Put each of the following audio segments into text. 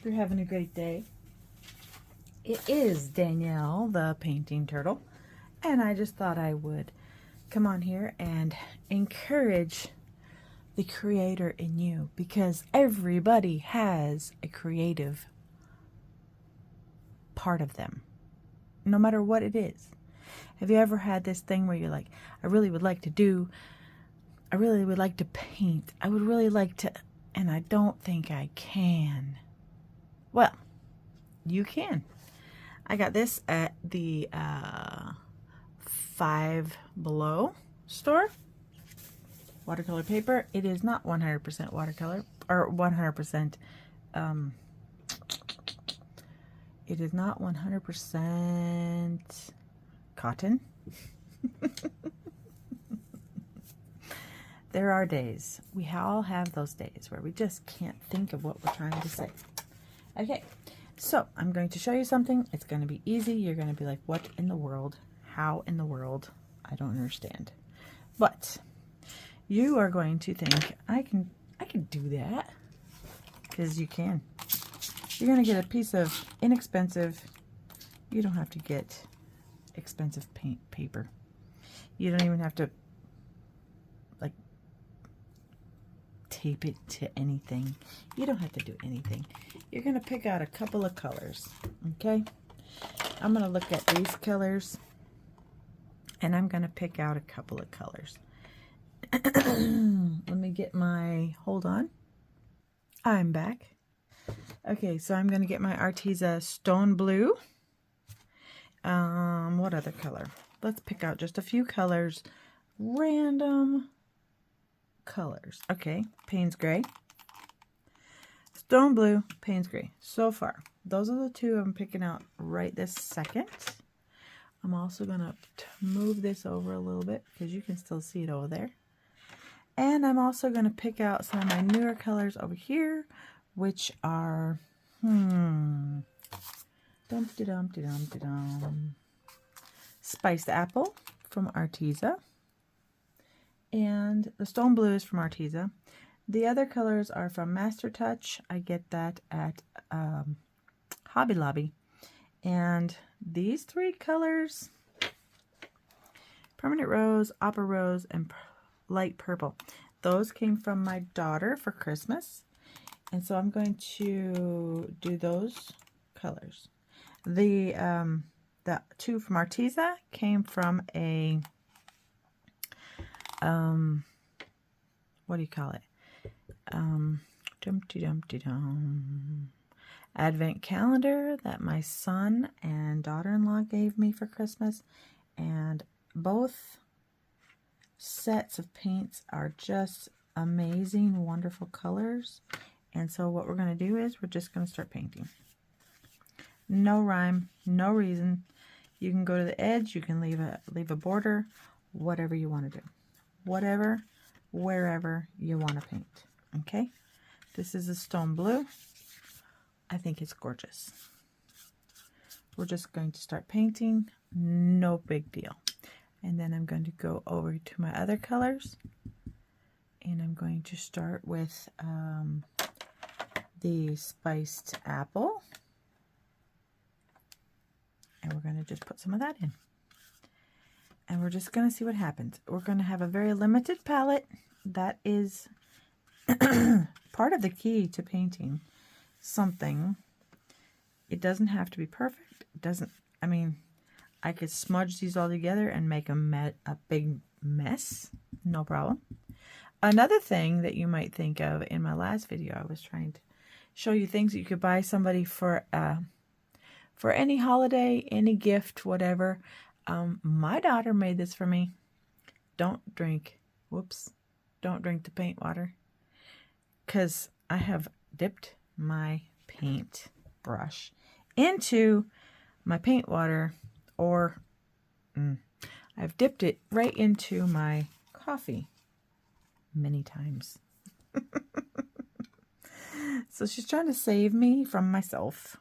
hope you're having a great day. It is Danielle, the painting turtle, and I just thought I would come on here and encourage the creator in you, because everybody has a creative part of them, no matter what it is. Have you ever had this thing where you're like, I really would like to paint, I would really like to, and I don't think I can? Well, you can. I got this at the Five Below store. Watercolor paper. It is not 100% watercolor, or 100%, it is not 100% cotton. There are days. We all have those days where we just can't think of what we're trying to say. Okay, so I'm going to show you something. It's going to be easy. You're going to be like, what in the world? How in the world? I don't understand. But you are going to think, I can do that, because you can. You're going to get a piece of inexpensive, you don't have to get expensive paint paper. You don't even have to like tape it to anything. You don't have to do anything. You're going to pick out a couple of colors, okay? I'm going to look at these colors, and I'm going to pick out a couple of colors. Let me get my, hold on. I'm back. Okay, so I'm going to get my Arteza Stone Blue. What other color? Let's pick out just a few colors. Random colors. Okay, Payne's Gray. Stone Blue, Payne's Gray. So far, those are the two I'm picking out right this second. I'm also going to move this over a little bit because you can still see it over there. And I'm also going to pick out some of my newer colors over here, which are, Spiced Apple from Arteza. And the Stone Blue is from Arteza. The other colors are from Master Touch. I get that at Hobby Lobby. And these three colors, Permanent Rose, Opera Rose, and Light Purple, those came from my daughter for Christmas. And so I'm going to do those colors. The two from Arteza came from a, what do you call it? Advent calendar that my son and daughter-in-law gave me for Christmas. And both sets of paints are just amazing, wonderful colors. And so what we're going to do is we're just going to start painting. No rhyme, no reason. You can go to the edge, you can leave a border, whatever you want to do. Whatever, wherever you want to paint. Okay? This is a Stone Blue. I think it's gorgeous. We're just going to start painting. No big deal. And then I'm going to go over to my other colors. And I'm going to start with the Spiced Apple. And we're going to just put some of that in. And we're just going to see what happens. We're going to have a very limited palette. That is part of the key to painting something. It doesn't have to be perfect. It doesn't, I mean, I could smudge these all together and make a big mess. No problem. Another thing that you might think of, in my last video, I was trying to show you things that you could buy somebody for any holiday, any gift, whatever. My daughter made this for me. Don't drink the paint water, because I have dipped my paint brush into my paint water, or I've dipped it right into my coffee many times. So she's trying to save me from myself.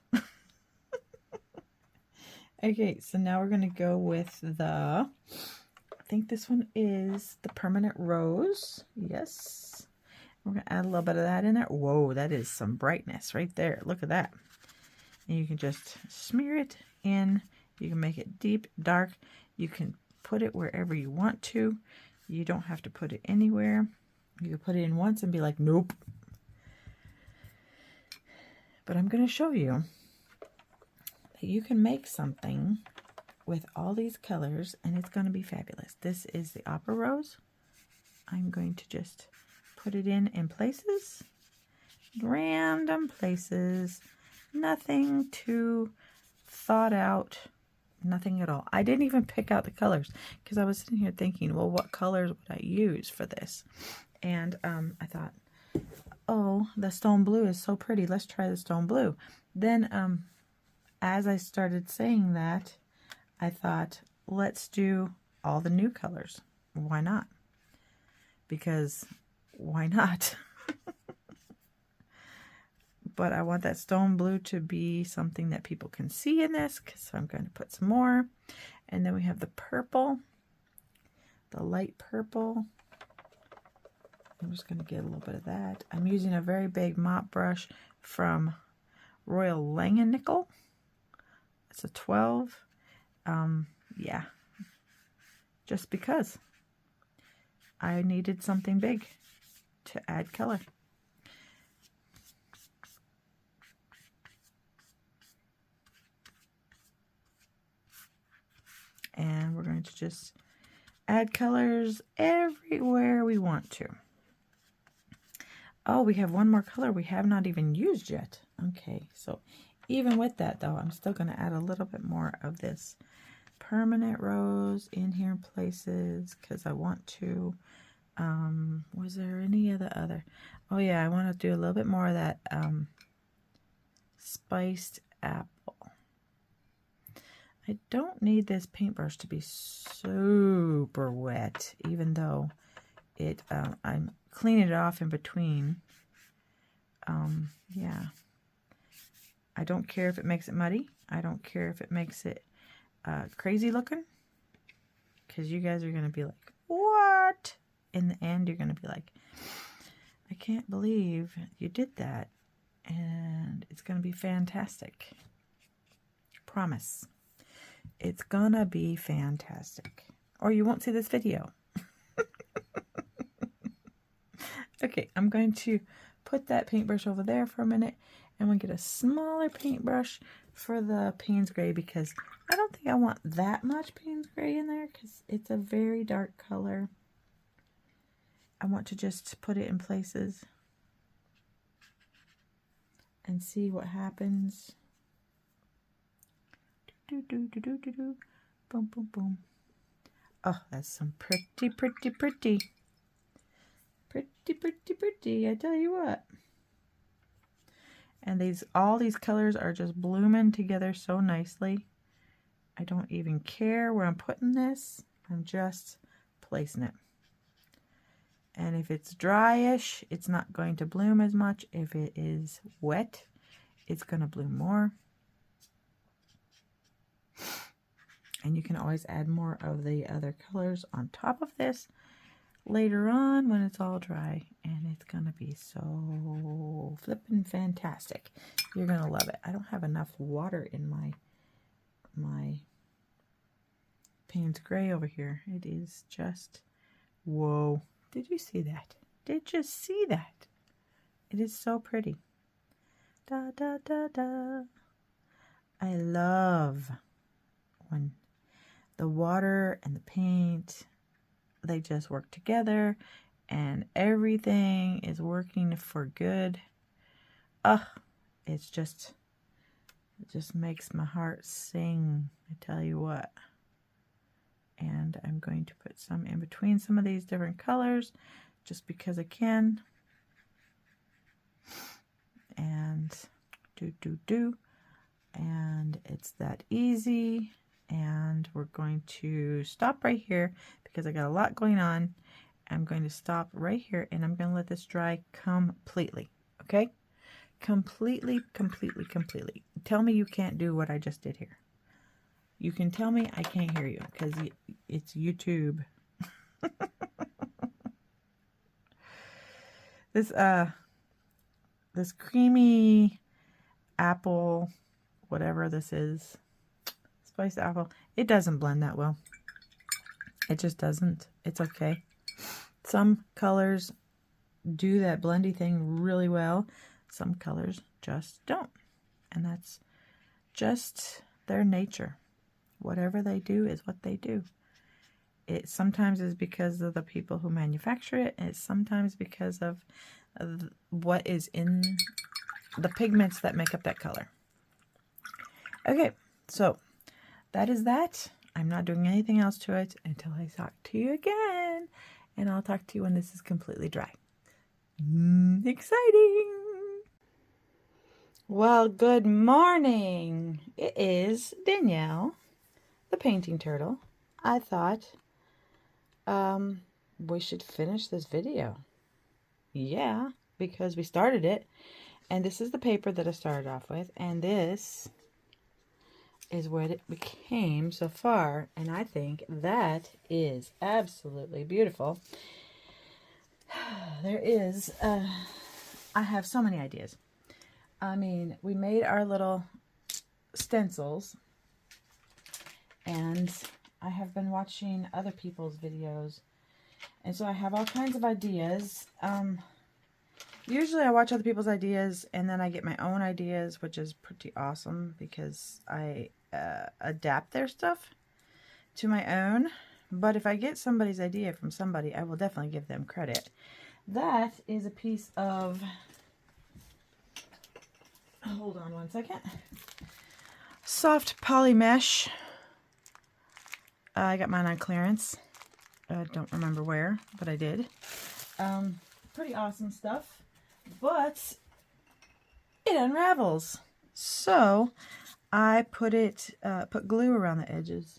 Okay, so now we're going to go with the, I think this one is the Permanent Rose. Yes. We're going to add a little bit of that in there. Whoa, that is some brightness right there. Look at that. And you can just smear it in. You can make it deep, dark. You can put it wherever you want to. You don't have to put it anywhere. You can put it in once and be like, nope. But I'm going to show you that you can make something with all these colors and it's going to be fabulous. This is the Opera Rose. I'm going to just put it in places, random places, nothing too thought out, nothing at all. I didn't even pick out the colors because I was sitting here thinking, well, what colors would I use for this? And I thought, oh, the stone blue is so pretty. Let's try the stone blue. Then as I started saying that, I thought, let's do all the new colors. Why not? Because why not? But I want that stone blue to be something that people can see in this, so I'm going to put some more. And then we have the purple, the light purple. I'm just going to get a little bit of that. I'm using a very big mop brush from Royal Langenickel. It's a 12. Yeah, just because I needed something big to add color. And we're going to just add colors everywhere we want to. Oh, we have one more color we have not even used yet. Okay, so even with that though, I'm still going to add a little bit more of this permanent rose in here in places because I want to. Was there any of the other? Oh yeah, I want to do a little bit more of that spiced apple. I don't need this paintbrush to be super wet, even though it I'm cleaning it off in between. Yeah, I don't care if it makes it muddy. I don't care if it makes it crazy looking, because you guys are going to be like, what? In the end, you're going to be like, I can't believe you did that. And it's going to be fantastic. Promise. It's going to be fantastic. Or you won't see this video. Okay, I'm going to put that paintbrush over there for a minute. And we'll get a smaller paintbrush for the Payne's Gray, because I don't think I want that much Payne's Gray in there because it's a very dark color. I want to just put it in places and see what happens. Do, do, do, do, do, do. Boom, boom, boom. Oh, that's some pretty, pretty, pretty. Pretty, pretty, pretty, I tell you what. And all these colors are just blooming together so nicely. I don't even care where I'm putting this. I'm just placing it. And if it's dryish, it's not going to bloom as much. If it is wet, it's going to bloom more. And you can always add more of the other colors on top of this later on when it's all dry. And it's going to be so flippin' fantastic. You're going to love it. I don't have enough water in my Payne's Gray over here. It is just, whoa. Did you see that? Did you see that? It is so pretty. Da, da, da, da. I love when the water and the paint, they just work together and everything is working for good. It just makes my heart sing, I tell you what. And I'm going to put some in between some of these different colors just because I can. And do. And it's that easy. And we're going to stop right here because I got a lot going on. I'm going to stop right here and I'm going to let this dry completely. Okay? Completely. Tell me you can't do what I just did here. You can tell me I can't hear you because it's YouTube. this creamy apple, whatever this is, spiced apple, it doesn't blend that well. It just doesn't. It's okay. Some colors do that blendy thing really well. Some colors just don't. And that's just their nature. Whatever they do is what they do. It sometimes is because of the people who manufacture it. And it's sometimes because of what is in the pigments that make up that color. Okay, so that is that. I'm not doing anything else to it until I talk to you again. And I'll talk to you when this is completely dry. Exciting! Well, good morning. It is Danielle, the painting turtle. I thought we should finish this video. Yeah, because we started it. And this is the paper that I started off with. And this is what it became so far, and I think that is absolutely beautiful. There is I have so many ideas. I mean, we made our little stencils, and I have been watching other people's videos, and so I have all kinds of ideas. Usually I watch other people's ideas and then I get my own ideas, which is pretty awesome because I adapt their stuff to my own. But if I get somebody's idea from somebody, I will definitely give them credit. That is a piece of, hold on one second, soft poly mesh. I got mine on clearance. I don't remember where, but I did. Pretty awesome stuff. But it unravels, so I put glue around the edges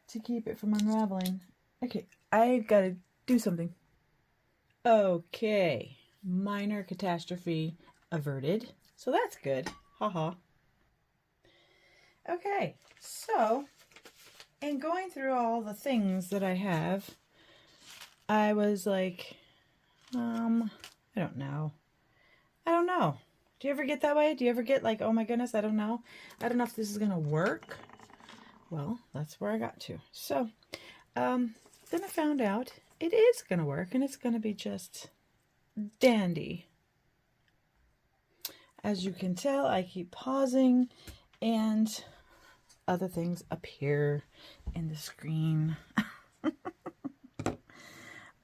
to keep it from unraveling. Okay, I gotta do something. Okay, minor catastrophe averted, so that's good. Haha. Okay, so in going through all the things that I have, I was like, I don't know. Do you ever get that way? Do you ever get like, oh my goodness, I don't know. I don't know if this is going to work. Well, that's where I got to. So, then I found out it is going to work, and it's going to be just dandy. As you can tell, I keep pausing, and other things appear in the screen.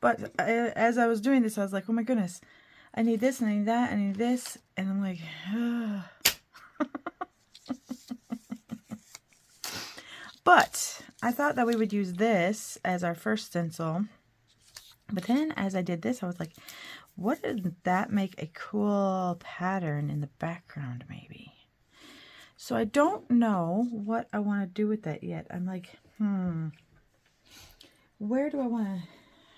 But as I was doing this, I was like, oh my goodness, I need this, and I need that, and I need this. And I'm like, But I thought that we would use this as our first stencil. But then as I did this, I was like, wouldn't that make a cool pattern in the background maybe? So I don't know what I want to do with that yet. I'm like, where do I want to...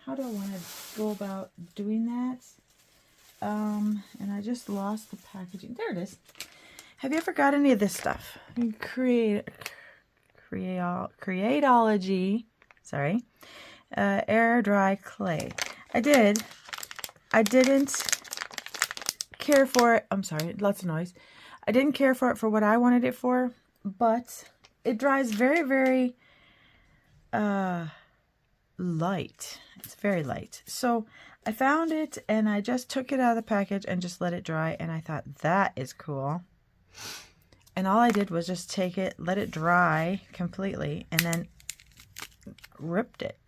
How do I want to go about doing that? And I just lost the packaging. There it is. Have you ever got any of this stuff? Creatology. Sorry. Air dry clay. I did. I didn't care for it. I'm sorry. Lots of noise. I didn't care for it for what I wanted it for, but it dries very, very light. It's very light. So I found it and I just took it out of the package and just let it dry, and I thought that is cool. And all I did was just take it, let it dry completely, and then ripped it.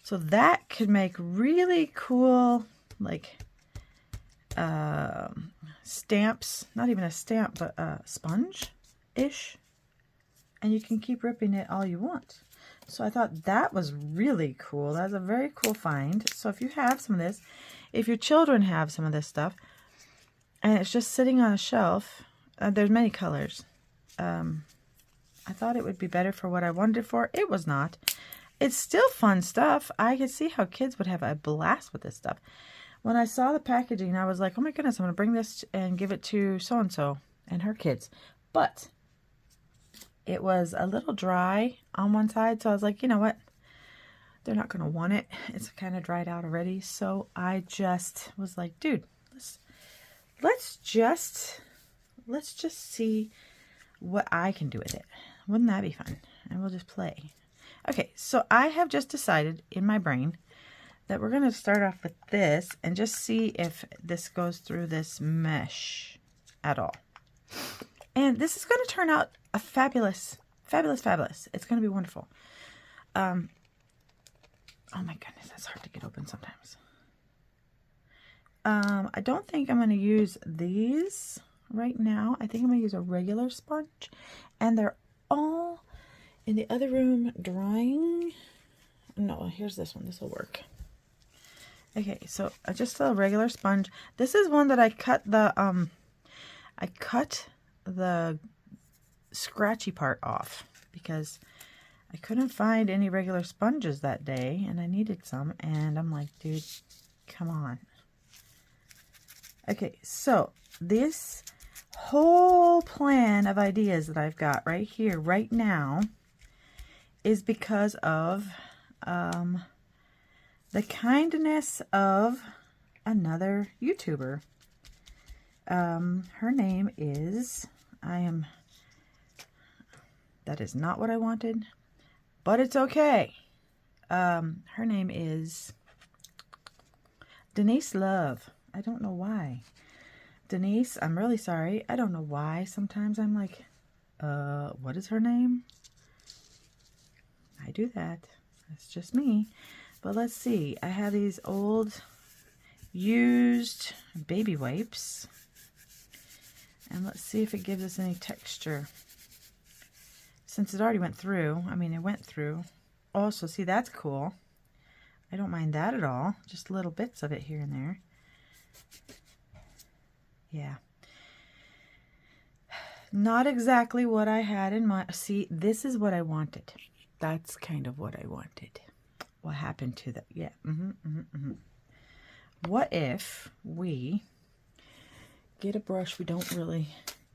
So that could make really cool, like stamps, not even a stamp, but a sponge-ish. And you can keep ripping it all you want. So I thought that was really cool. That's a very cool find. So if you have some of this, if your children have some of this stuff, and it's just sitting on a shelf, there's many colors. I thought it would be better for what I wanted it for. It was not. It's still fun stuff. I could see how kids would have a blast with this stuff. When I saw the packaging, I was like, oh my goodness, I'm going to bring this and give it to so-and-so and her kids. But it was a little dry on one side, so I was like, you know what? they're not going to want it. It's kind of dried out already. So I just was like, dude, let's just see what I can do with it. Wouldn't that be fun? And we'll just play. Okay, so I have just decided in my brain that we're going to start off with this and just see if this goes through this mesh at all. And this is going to turn out a fabulous. It's going to be wonderful. Oh my goodness, that's hard to get open sometimes. I don't think I'm going to use these right now. I think I'm going to use a regular sponge. And they're all in the other room drying. No, here's this one. This will work. Okay, so just a regular sponge. This is one that I cut the scratchy part off because I couldn't find any regular sponges that day and I needed some, and I'm like, dude, come on. Okay, so this whole plan of ideas that I've got right here, right now, is because of the kindness of another YouTuber. Her name is, that is not what I wanted, but it's okay. Her name is Denise Love. I don't know why. Denise, I'm really sorry. I don't know why. Sometimes I'm like, what is her name? I do that. That's just me. But let's see. I have these old used baby wipes. And let's see if it gives us any texture. Since it already went through. I mean, it went through. Also, see, that's cool. I don't mind that at all. Just little bits of it here and there. Yeah. Not exactly what I had in mind. See, this is what I wanted. That's kind of what I wanted. What happened to that? Yeah. What if we get a brush we don't really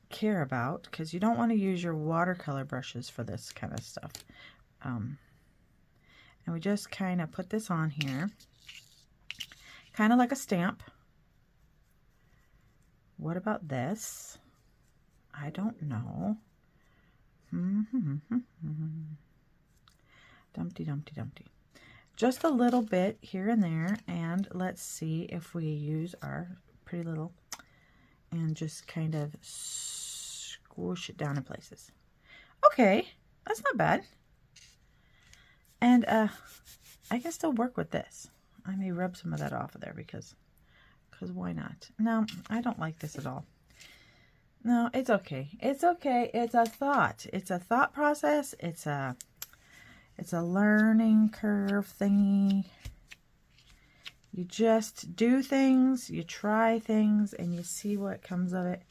care about, because you don't want to use your watercolor brushes for this kind of stuff. And we just kind of put this on here. Kind of like a stamp. What about this? I don't know. Dumpty, dumpty, dumpty. Just a little bit here and there. And let's see if we use our pretty little and just kind of squish it down in places. Okay, that's not bad. And I can still work with this. I may rub some of that off of there because why not? No, I don't like this at all. No, it's okay. It's okay. It's a thought. It's a thought process. It's a learning curve thingy. You just do things, you try things, and you see what comes of it.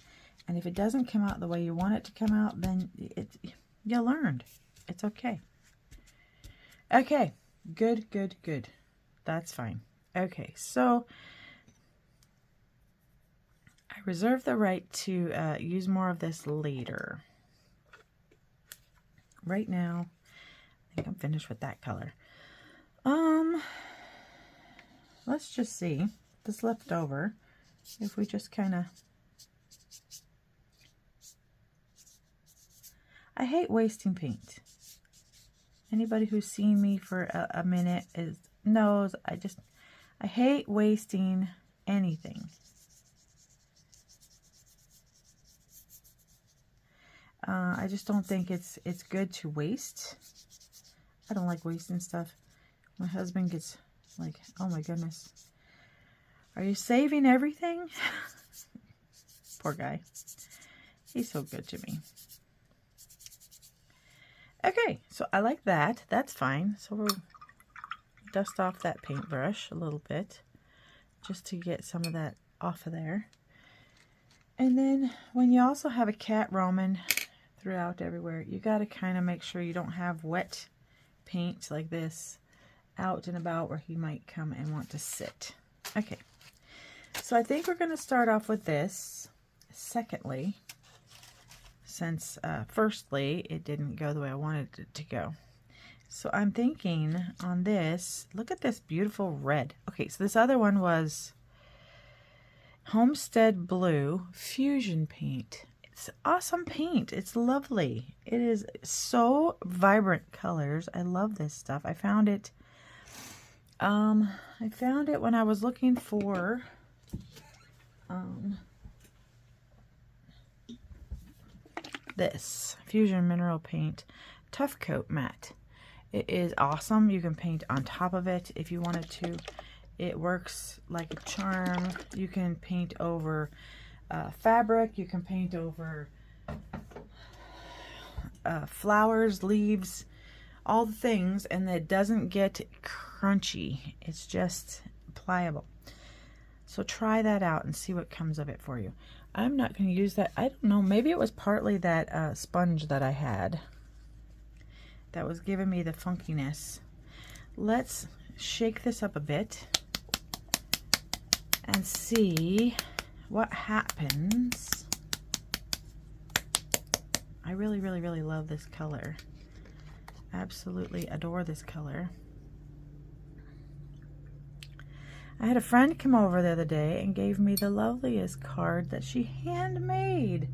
And if it doesn't come out the way you want it to come out, then you learned. It's okay. Okay, good. That's fine. Okay, so I reserve the right to use more of this later. Right now, I think I'm finished with that color. Let's just see this left over. If we just kind of, I hate wasting paint. Anybody who's seen me for a minute knows I hate wasting anything. I just don't think it's good to waste. I don't like wasting stuff. My husband gets like, oh my goodness, are you saving everything? Poor guy. He's so good to me. Okay, so I like that. That's fine. So we'll dust off that paintbrush a little bit just to get some of that off of there. And then when you also have a cat roaming throughout everywhere, you got to kind of make sure you don't have wet paint like this out and about where he might come and want to sit. Okay, so I think we're going to start off with this. Secondly, since firstly it didn't go the way I wanted it to go, So I'm thinking on this, look at this beautiful red. Okay, so this other one was Homestead Blue Fusion Paint. It's awesome paint. It's lovely. It is so vibrant colors. I love this stuff. I found it when I was looking for this Fusion Mineral Paint Tough Coat Matte. It is awesome. You can paint on top of it if you wanted to. It works like a charm. You can paint over fabric. You can paint over flowers, leaves, all the things, and it doesn't get crunchy. It's just pliable. So try that out and see what comes of it for you. I'm not going to use that. I don't know. Maybe it was partly that sponge that I had that was giving me the funkiness. Let's shake this up a bit and see what happens. I really, really, really love this color. Absolutely adore this color. I had a friend come over the other day and gave me the loveliest card that she handmade.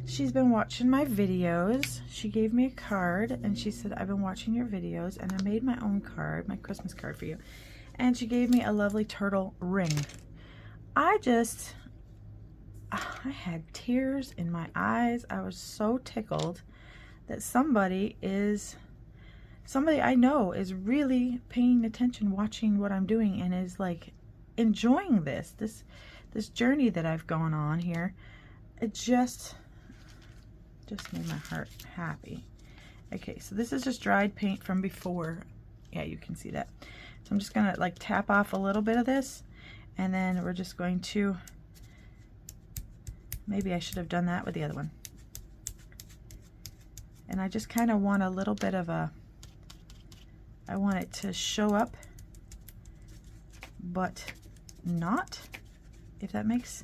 She's been watching my videos. She gave me a card and she said, I've been watching your videos and I made my own card, my Christmas card for you. And she gave me a lovely turtle ring. I had tears in my eyes. I was so tickled that somebody I know is really paying attention, watching what I'm doing, and is like enjoying this journey that I've gone on here. It just made my heart happy. Okay, so this is just dried paint from before. Yeah, you can see that. So I'm just gonna like tap off a little bit of this, and then we're just going to, maybe I should have done that with the other one. And I just kind of want a little bit of I want it to show up, but not, if that makes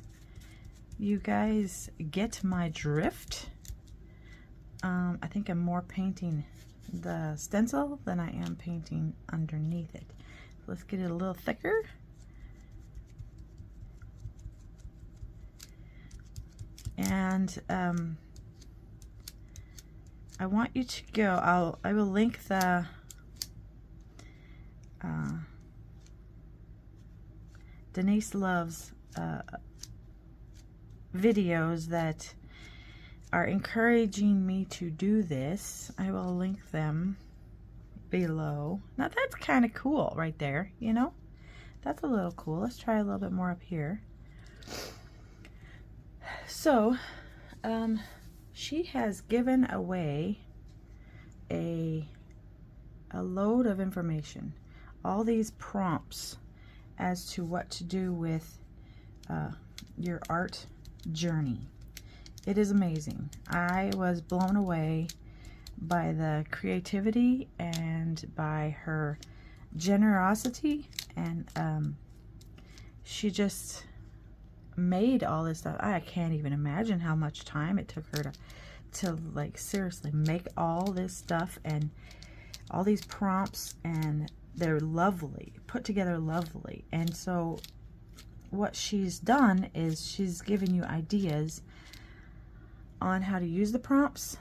you guys get my drift. I think I'm more painting the stencil than I am painting underneath it. Let's get it a little thicker. And I want you to go, I will link the Denise Love's videos that are encouraging me to do this. I will link them below. Now that's kind of cool right there, you know? That's a little cool. Let's try a little bit more up here. So, she has given away a load of information, all these prompts as to what to do with your art journey. It is amazing. I was blown away by the creativity and by her generosity, and she just made all this stuff. I can't even imagine how much time it took her to like seriously make all this stuff and all these prompts, and they're lovely, put together lovely. And so what she's done is she's given you ideas on how to use the prompts,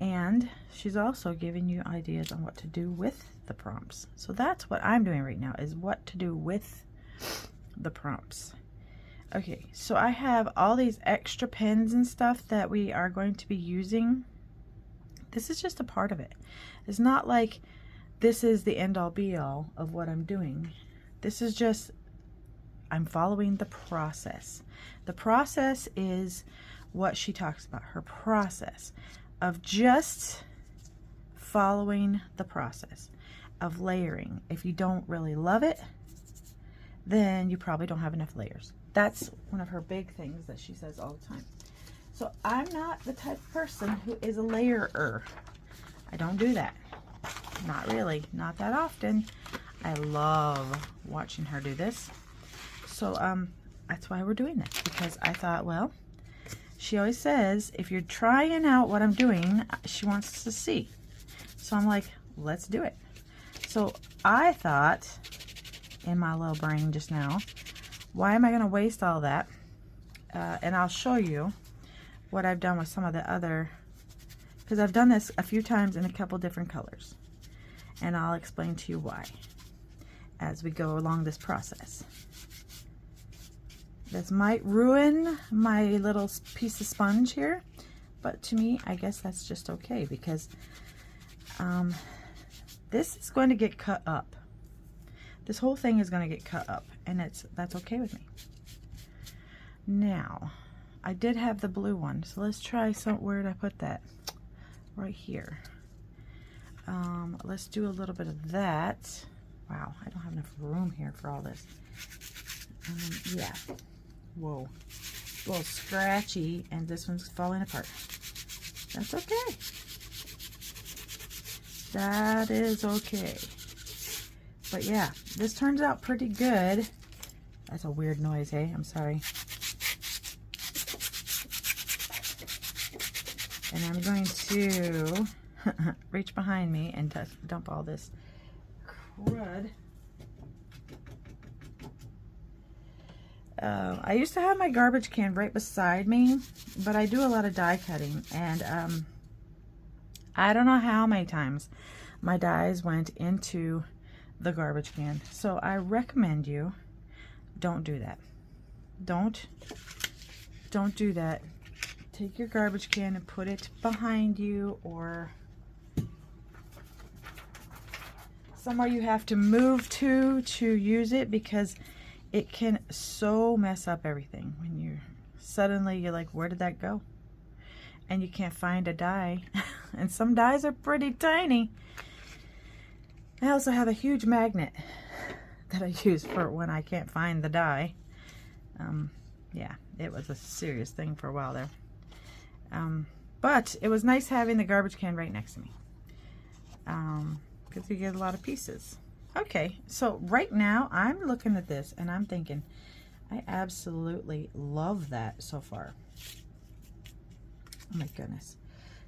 and she's also giving you ideas on what to do with the prompts. So that's what I'm doing right now, is what to do with the prompts. Okay, so I have all these extra pens and stuff that we are going to be using. This is just a part of it. It's not like this is the end all be all of what I'm doing. This is just, I'm following the process. The process is what she talks about, her process of just following the process of layering. If you don't really love it, then you probably don't have enough layers. That's one of her big things that she says all the time. So I'm not the type of person who is a layerer. I don't do that. Not really, not that often. I love watching her do this. So that's why we're doing this, because I thought, well, she always says, if you're trying out what I'm doing, she wants to see. So I'm like, let's do it. So I thought in my little brain just now, why am I going to waste all that? And I'll show you what I've done with some of the other, because I've done this a few times in a couple different colors. And I'll explain to you why as we go along this process. This might ruin my little piece of sponge here, but to me, I guess that's just okay, because this is going to get cut up. This whole thing is going to get cut up, and that's okay with me. Now, I did have the blue one, so let's try where did I put that? Right here. Let's do a little bit of that. Wow, I don't have enough room here for all this. Yeah. Whoa. A little scratchy, and this one's falling apart. That's okay. That is okay. But yeah, this turns out pretty good. That's a weird noise, hey? I'm sorry. And I'm going to reach behind me and dump all this crud. I used to have my garbage can right beside me, but I do a lot of die cutting, and I don't know how many times my dies went into the garbage can. So I recommend you don't do that. Don't do that. Take your garbage can and put it behind you, or somewhere you have to move to use it, because it can so mess up everything when you're like, where did that go? And you can't find a die. And some dies are pretty tiny. I also have a huge magnet that I use for when I can't find the die. Yeah, it was a serious thing for a while there. But it was nice having the garbage can right next to me, because you get a lot of pieces. Okay, so right now I'm looking at this and I'm thinking, I absolutely love that so far. Oh my goodness,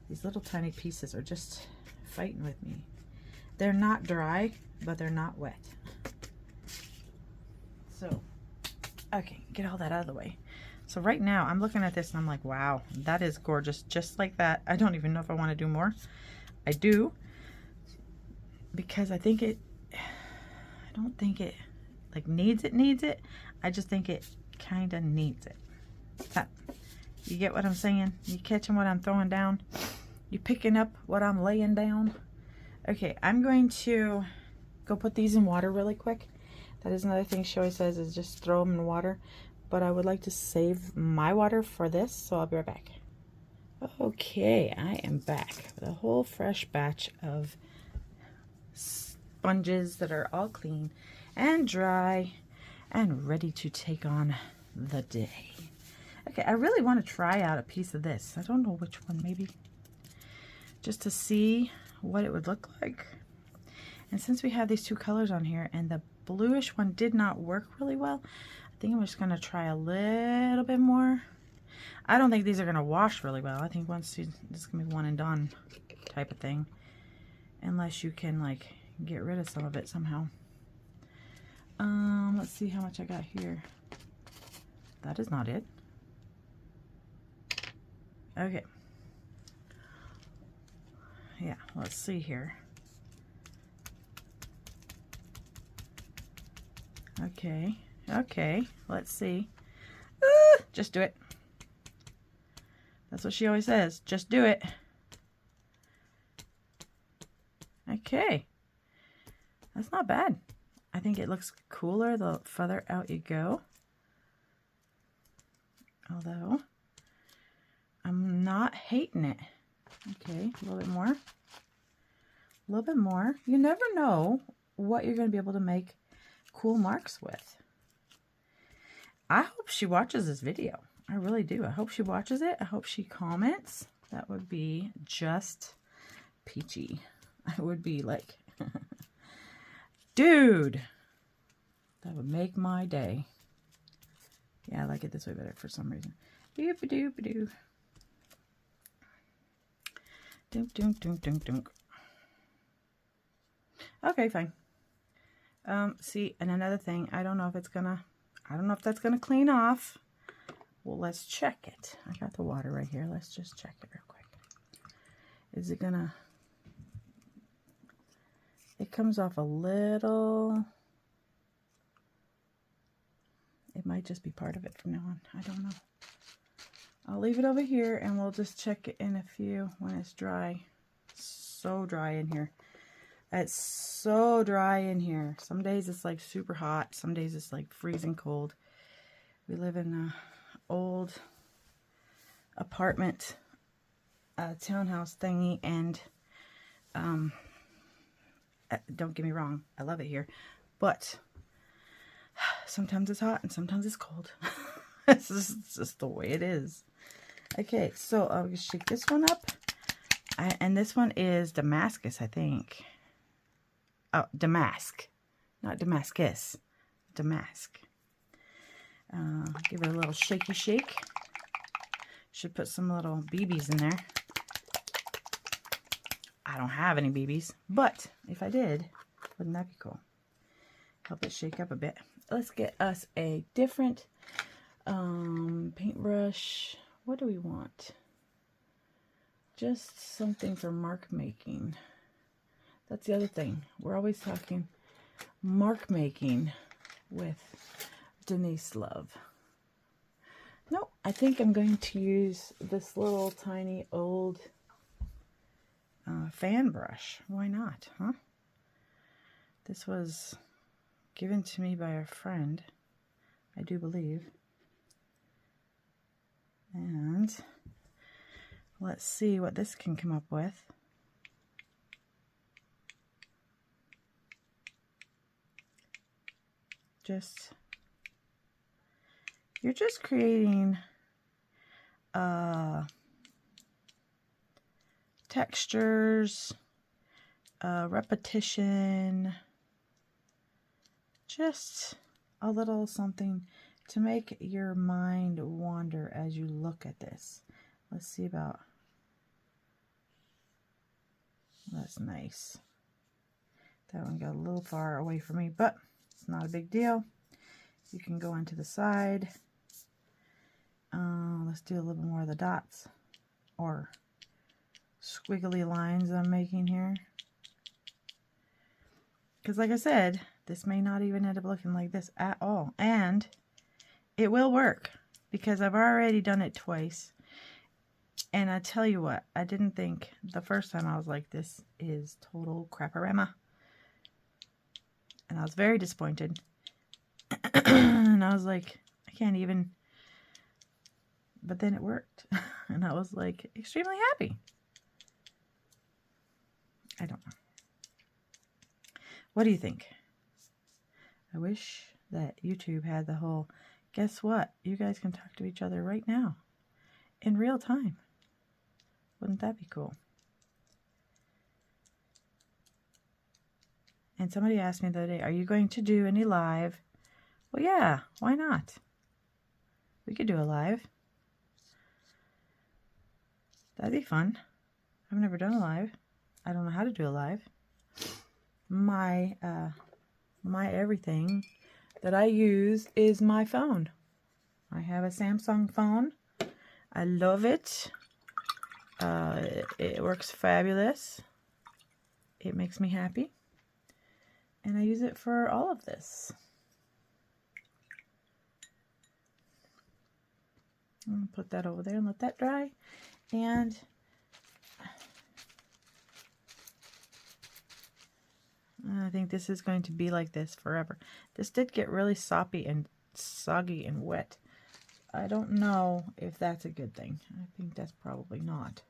these little tiny pieces are just fighting with me. They're not dry, but they're not wet. So, okay, get all that out of the way. So right now I'm looking at this and I'm like, wow, that is gorgeous, just like that. I don't even know if I want to do more. I do, because I don't think it like needs it. I just think it kind of needs it. You get what I'm saying? You catching what I'm throwing down? You picking up what I'm laying down? Okay, I'm going to go put these in water really quick. That is another thing she always says, is just throw them in water. But I would like to save my water for this, so I'll be right back. Okay, I am back with a whole fresh batch of sponges that are all clean and dry and ready to take on the day. Okay, I really want to try out a piece of this. I don't know which one, maybe just to see what it would look like. And since we have these two colors on here and the bluish one did not work really well, I think I'm just going to try a little bit more. I don't think these are going to wash really well. I think this is going to be one and done type of thing, unless you can like get rid of some of it somehow. Let's see how much I got here. That is not it. Okay. Yeah, let's see here. Okay, let's see. Just do it. That's what she always says. Just do it. Okay. That's not bad. I think it looks cooler the further out you go. Although, I'm not hating it. Okay, a little bit more. A little bit more. You never know what you're going to be able to make cool marks with. I hope she watches this video. I really do. I hope she watches it. I hope she comments. That would be just peachy. I would be like, dude, that would make my day. Yeah, I like it this way better for some reason. Doop-a-doop-a-doo. Dunk, dunk, dunk, dunk, dunk. Okay, fine. See, and another thing, I don't know if that's gonna clean off. Well, let's check it. I got the water right here. Let's just check it real quick. Is it gonna... It comes off a little... It might just be part of it from now on. I don't know. I'll leave it over here and we'll just check it in a few when it's dry. So dry in here. It's so dry in here. Some days it's like super hot. Some days it's like freezing cold. We live in an old apartment, townhouse thingy, and don't get me wrong, I love it here, but sometimes it's hot and sometimes it's cold. It's just the way it is. Okay, so I'll just shake this one up. And this one is Damascus, I think. Oh, Damask. Not Damascus. Damask. Give it a little shaky shake. Should put some little BBs in there. I don't have any BBs, but if I did, wouldn't that be cool? Help it shake up a bit. Let's get us a different paintbrush. What do we want? Just something for mark making. That's the other thing. We're always talking mark making with Denise Love. No, I think I'm going to use this little tiny old fan brush. Why not, huh? This was given to me by a friend, I do believe. And let's see what this can come up with. You're just creating textures, repetition, just a little something to make your mind wander as you look at this. Let's see about... That's nice. That one got a little far away from me, but it's not a big deal. You can go into the side. Let's do a little bit more of the dots or squiggly lines I'm making here. Because like I said, this may not even end up looking like this at all. And it will work because I've already done it twice. And I tell you what, I didn't think the first time I was like, this is total crap-a-rama. And I was very disappointed. And I was like, I can't even. But then it worked. And I was like, extremely happy. I don't know. What do you think? I wish that YouTube had the whole, guess what? You guys can talk to each other right now. In real time. Wouldn't that be cool? And somebody asked me the other day, are you going to do any live? Well, yeah, why not? We could do a live. That'd be fun. I've never done a live. I don't know how to do a live. My everything that I use is my phone. I have a Samsung phone. I love it. It works fabulous. It makes me happy. And I use it for all of this. I'm going to put that over there and let that dry. And I think this is going to be like this forever. This did get really soppy and soggy and wet. I don't know if that's a good thing. I think that's probably not.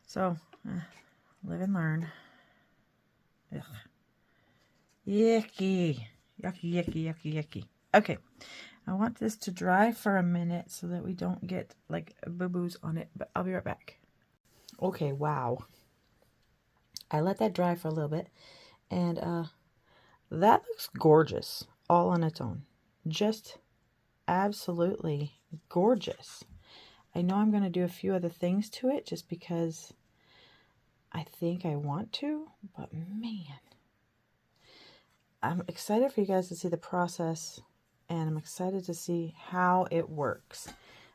So, live and learn. Ugh. Yucky. Yucky, yucky, yucky, yucky. Okay. I want this to dry for a minute so that we don't get like boo-boos on it, but I'll be right back. Okay, wow. I let that dry for a little bit, and that looks gorgeous all on its own. Just absolutely gorgeous. I know I'm going to do a few other things to it just because I think I want to, but man, I'm excited for you guys to see the process, and I'm excited to see how it works.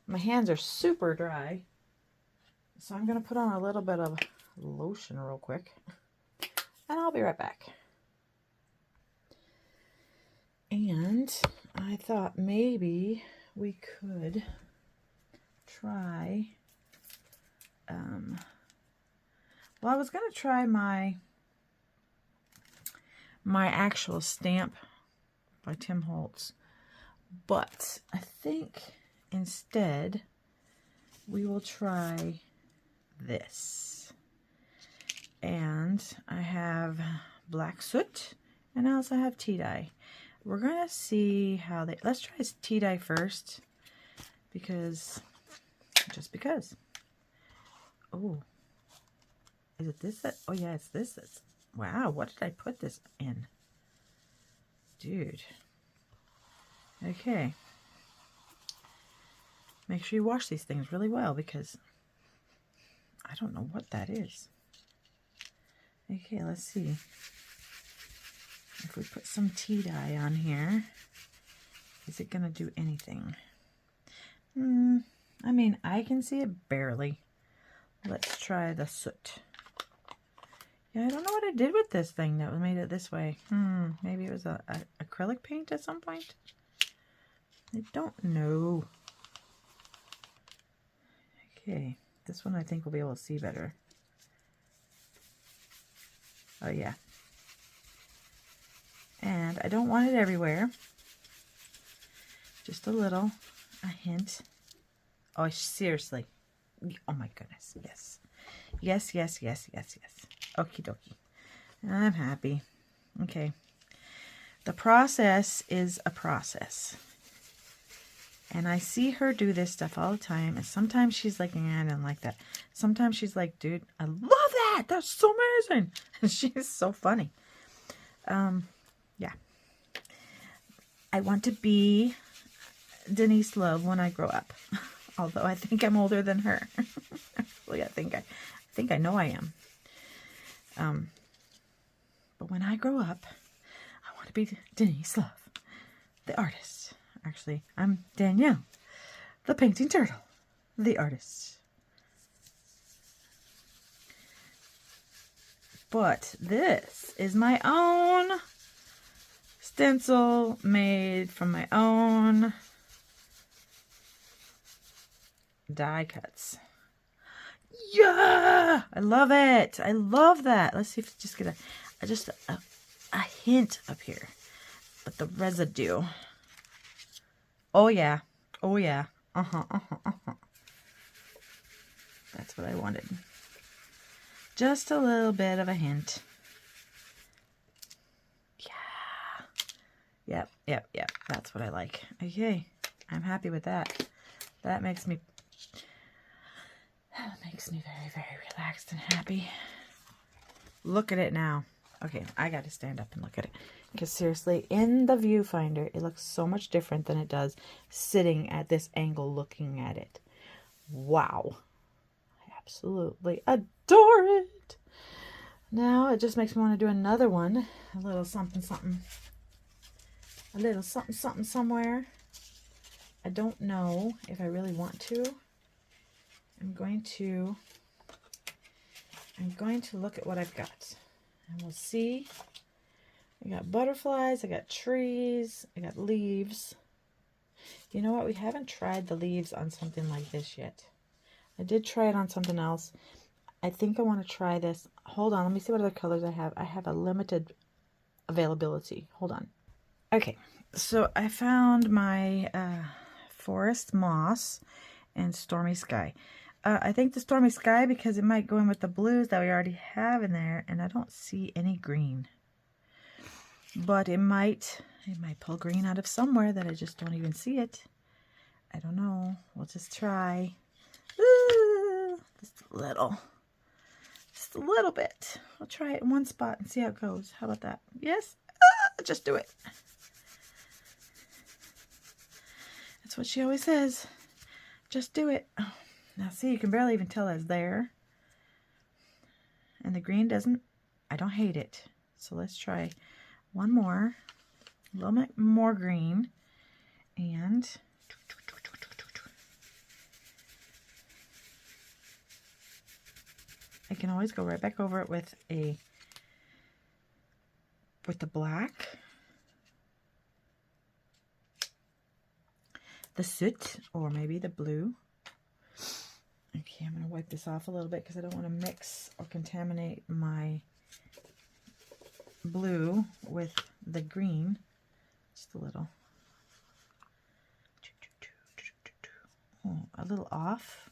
My hands are super dry, so I'm going to put on a little bit of lotion real quick, and I'll be right back. And I thought maybe we could try, well, I was going to try my actual stamp by Tim Holtz, but I think instead we will try this. And I have black soot, and I also have tea dye. We're gonna see how they, let's try tea dye first, just because. Oh, is it this? Oh yeah, it's this. Wow, what did I put this in? Dude. Okay. Make sure you wash these things really well, because I don't know what that is. Okay, let's see. If we put some tea dye on here, is it going to do anything? I mean, I can see it barely. Let's try the soot. Yeah, I don't know what I did with this thing that made it this way. Maybe it was a acrylic paint at some point? I don't know. Okay, this one I think we'll be able to see better. Oh yeah. And I don't want it everywhere. Just a little, a hint. Oh, seriously. Oh my goodness, yes. Yes, yes, yes, yes, yes. Okie dokie. I'm happy. Okay. The process is a process. And I see her do this stuff all the time. And sometimes she's like, I don't like that. Sometimes she's like, dude, I love that. That's so amazing. And she is so funny. Yeah. I want to be Denise Love when I grow up. Although I think I'm older than her. Actually, I think I know I am. But when I grow up, I want to be Denise Love, the artist. Actually, I'm Danielle, the painting turtle, the artist. But this is my own stencil made from my own die cuts. Yeah, I love it. I love that. Let's see if it's just get a hint up here, but the residue. Oh yeah, oh yeah. That's what I wanted. Just a little bit of a hint. Yeah. Yep. That's what I like. Okay, I'm happy with that. That makes me very, very relaxed and happy. Look at it now. Okay, I got to stand up and look at it. Because seriously, in the viewfinder, it looks so much different than it does sitting at this angle looking at it. Wow. I absolutely adore it. Now, it just makes me want to do another one. A little something, something. A little something, something somewhere. I don't know if I really want to. I'm going to look at what I've got. And we'll see. I got butterflies, I got trees, I got leaves. You know what? We haven't tried the leaves on something like this yet. I did try it on something else. I think I want to try this. Hold on, let me see what other colors I have. I have a limited availability. Hold on. Okay, so I found my forest moss and stormy sky. I think the stormy sky because it might go in with the blues that we already have in there, and I don't see any green. But it might pull green out of somewhere that I just don't even see it. I don't know. We'll just try. Ooh, just a little bit. I'll try it in one spot and see how it goes. How about that? Yes? Just do it. That's what she always says. Just do it. Oh, now see, you can barely even tell it's there. And the green doesn't, I don't hate it. So let's try one more, a little bit more green, and I can always go right back over it with the black, the soot, or maybe the blue. Okay, I'm going to wipe this off a little bit because I don't want to mix or contaminate my blue with the green. Just a little. Oh, a little off.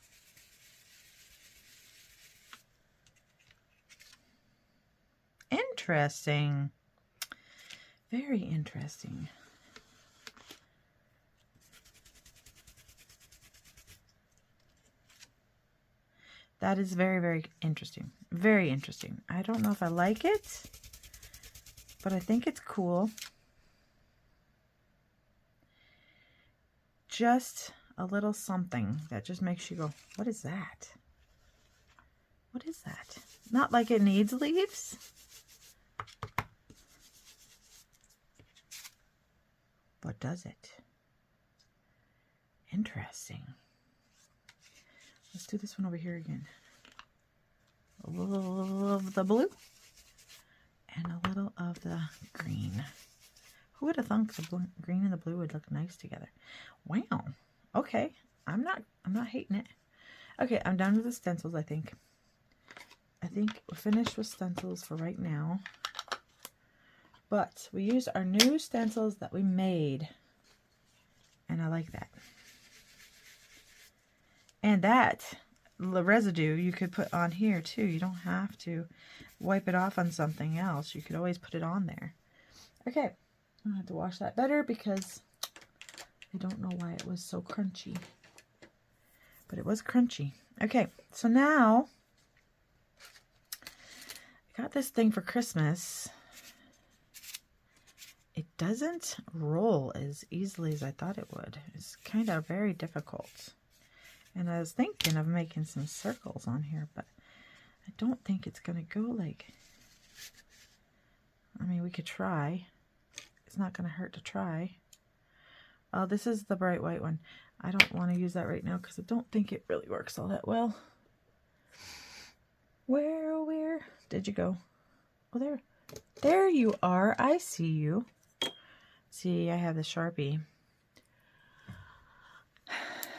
Interesting. Very interesting. That is very, very interesting. Very interesting. I don't know if I like it, but I think it's cool. Just a little something that just makes you go, what is that? What is that? Not like it needs leaves. But does it? Interesting. Let's do this one over here again. A little of the blue and a little of the green. Who would have thunk the green and the blue would look nice together? Wow. Okay. I'm not hating it. Okay, I'm done with the stencils, I think. I think we're finished with stencils for right now. But we used our new stencils that we made. And I like that. And that, the residue you could put on here too. You don't have to wipe it off on something else. You could always put it on there. Okay, I'm going to have to wash that better because I don't know why it was so crunchy. But it was crunchy. Okay, so now I got this thing for Christmas. It doesn't roll as easily as I thought it would. It's kind of very difficult. And I was thinking of making some circles on here, but I don't think it's going to go like... I mean, we could try. It's not going to hurt to try. Oh, this is the bright white one. I don't want to use that right now because I don't think it really works all that well. Where did you go? Oh, there. There you are. I see you. See, I have the Sharpie.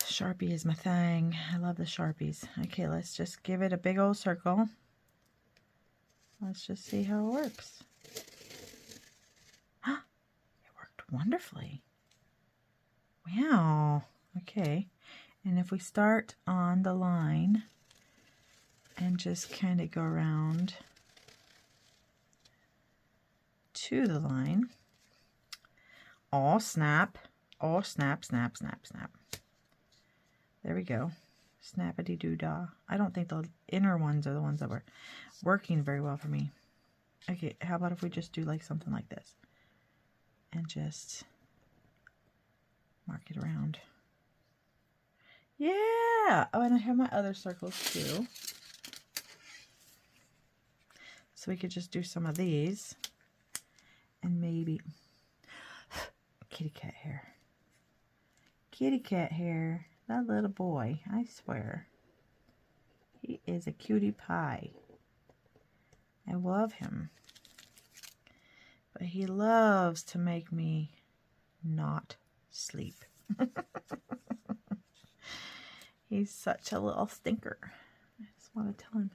Sharpie is my thing. I love the Sharpies. Okay, let's just give it a big old circle. Let's just see how it works. Huh, it worked wonderfully. Wow. Okay. And if we start on the line and just kind of go around to the line. Oh, snap. Oh, snap, snap, snap, snap. There we go. Snappity-doo-dah. I don't think the inner ones are the ones that were working very well for me. Okay, how about if we just do like something like this? And just mark it around. Yeah! Oh, and I have my other circles too. So we could just do some of these. And maybe... kitty cat hair. Kitty cat hair. That little boy, I swear. He is a cutie pie. I love him. But he loves to make me not sleep. He's such a little stinker. I just want to tell him,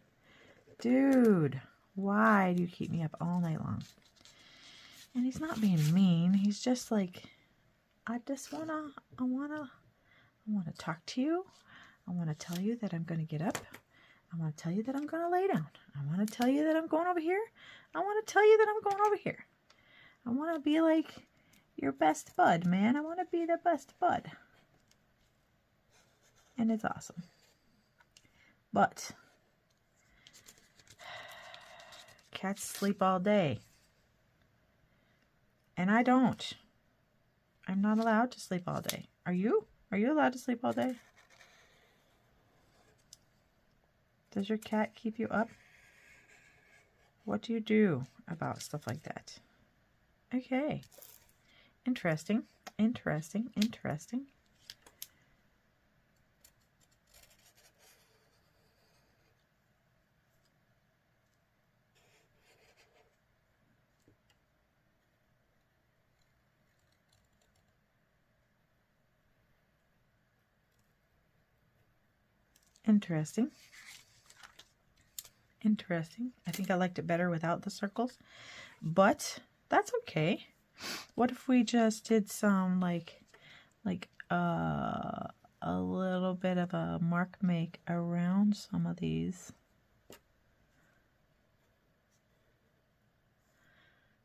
dude, why do you keep me up all night long? And he's not being mean. He's just like, I want to talk to you. I want to tell you that I'm going to get up. I want to tell you that I'm going to lay down. I want to tell you that I'm going over here. I want to tell you that I'm going over here. I want to be like your best bud, man. I want to be the best bud. And it's awesome. But cats sleep all day. And I don't. I'm not allowed to sleep all day. Are you? Are you allowed to sleep all day? Does your cat keep you up? What do you do about stuff like that? Okay. Interesting. Interesting. Interesting. Interesting. Interesting. I think I liked it better without the circles, but that's okay. What if we just did some like a little bit of a mark make around some of these?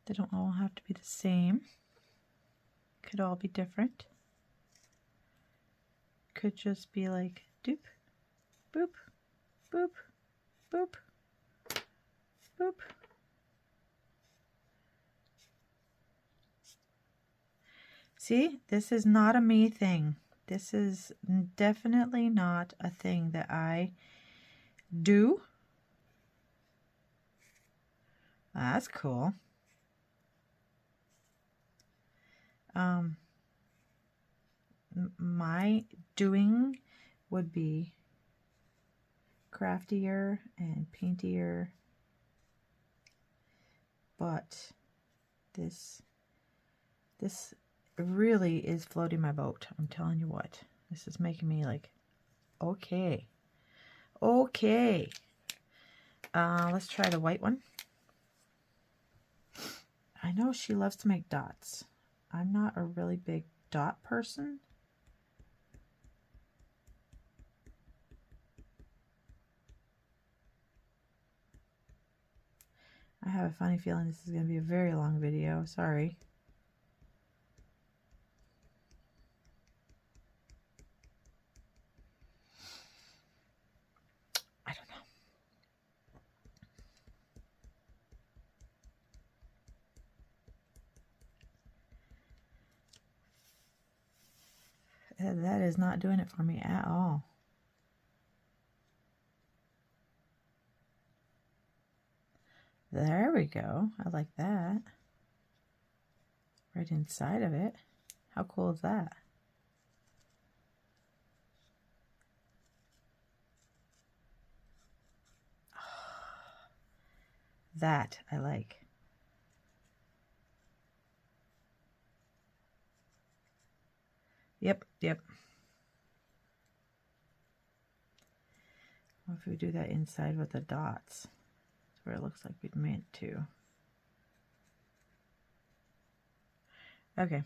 They don't all have to be the same. Could all be different. Could just be like doop, boop, boop, boop, boop. See, this is not a me thing. This is definitely not a thing that I do. That's cool. My doing would be craftier and paintier, but this really is floating my boat. I'm telling you what, this is making me like, okay. Let's try the white one. I know she loves to make dots. I'm not a really big dot person. I have a funny feeling this is going to be a very long video. Sorry. I don't know. That is not doing it for me at all. There we go. I like that. Right inside of it. How cool is that? That I like. Yep. What if we do that inside with the dots? That's where it looks like we'd meant to. Okay.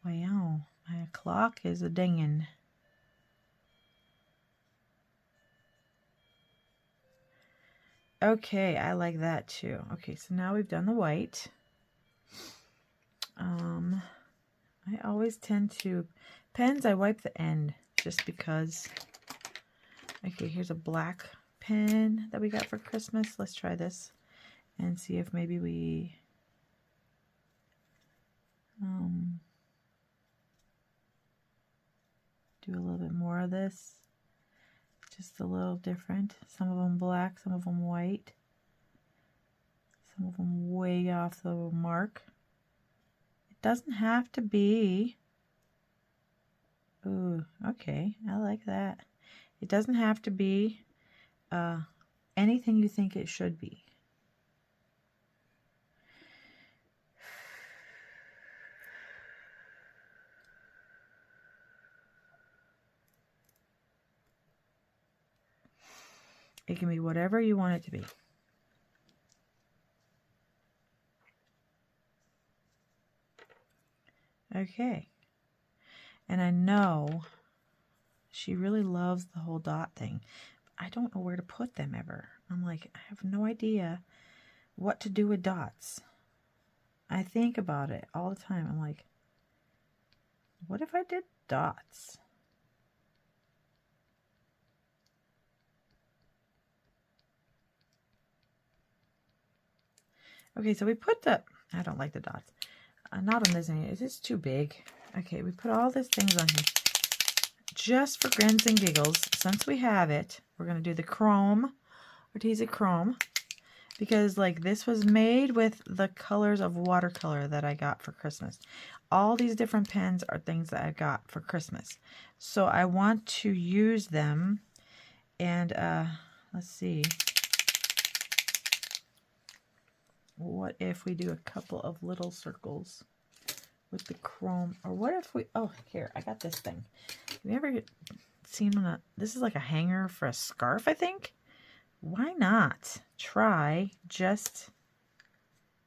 Wow, my clock is a dinging. Okay, I like that too. Okay, so now we've done the white. I always tend to, pens, I wipe the end just because. Okay, here's a black pen that we got for Christmas. Let's try this and see if maybe we do a little bit more of this. Just a little different. Some of them black, some of them white. Some of them way off the mark. It doesn't have to be. Ooh, okay, I like that. It doesn't have to be anything you think it should be. It can be whatever you want it to be. Okay. And I know she really loves the whole dot thing. I don't know where to put them ever. I'm like, I have no idea what to do with dots. I think about it all the time. I'm like, what if I did dots? Okay, so we put the, I don't like the dots. Not on this end, it's just too big. Okay, we put all these things on here. Just for grins and giggles, since we have it, we're going to do the chrome, Arteza Chrome. because like this was made with the colors of watercolor that I got for Christmas. All these different pens are things that I got for Christmas. So I want to use them, and let's see. What if we do a couple of little circles with the chrome? Or what if we, oh, here, I got this thing. Have you ever seen one? This is like a hanger for a scarf, I think. Why not try just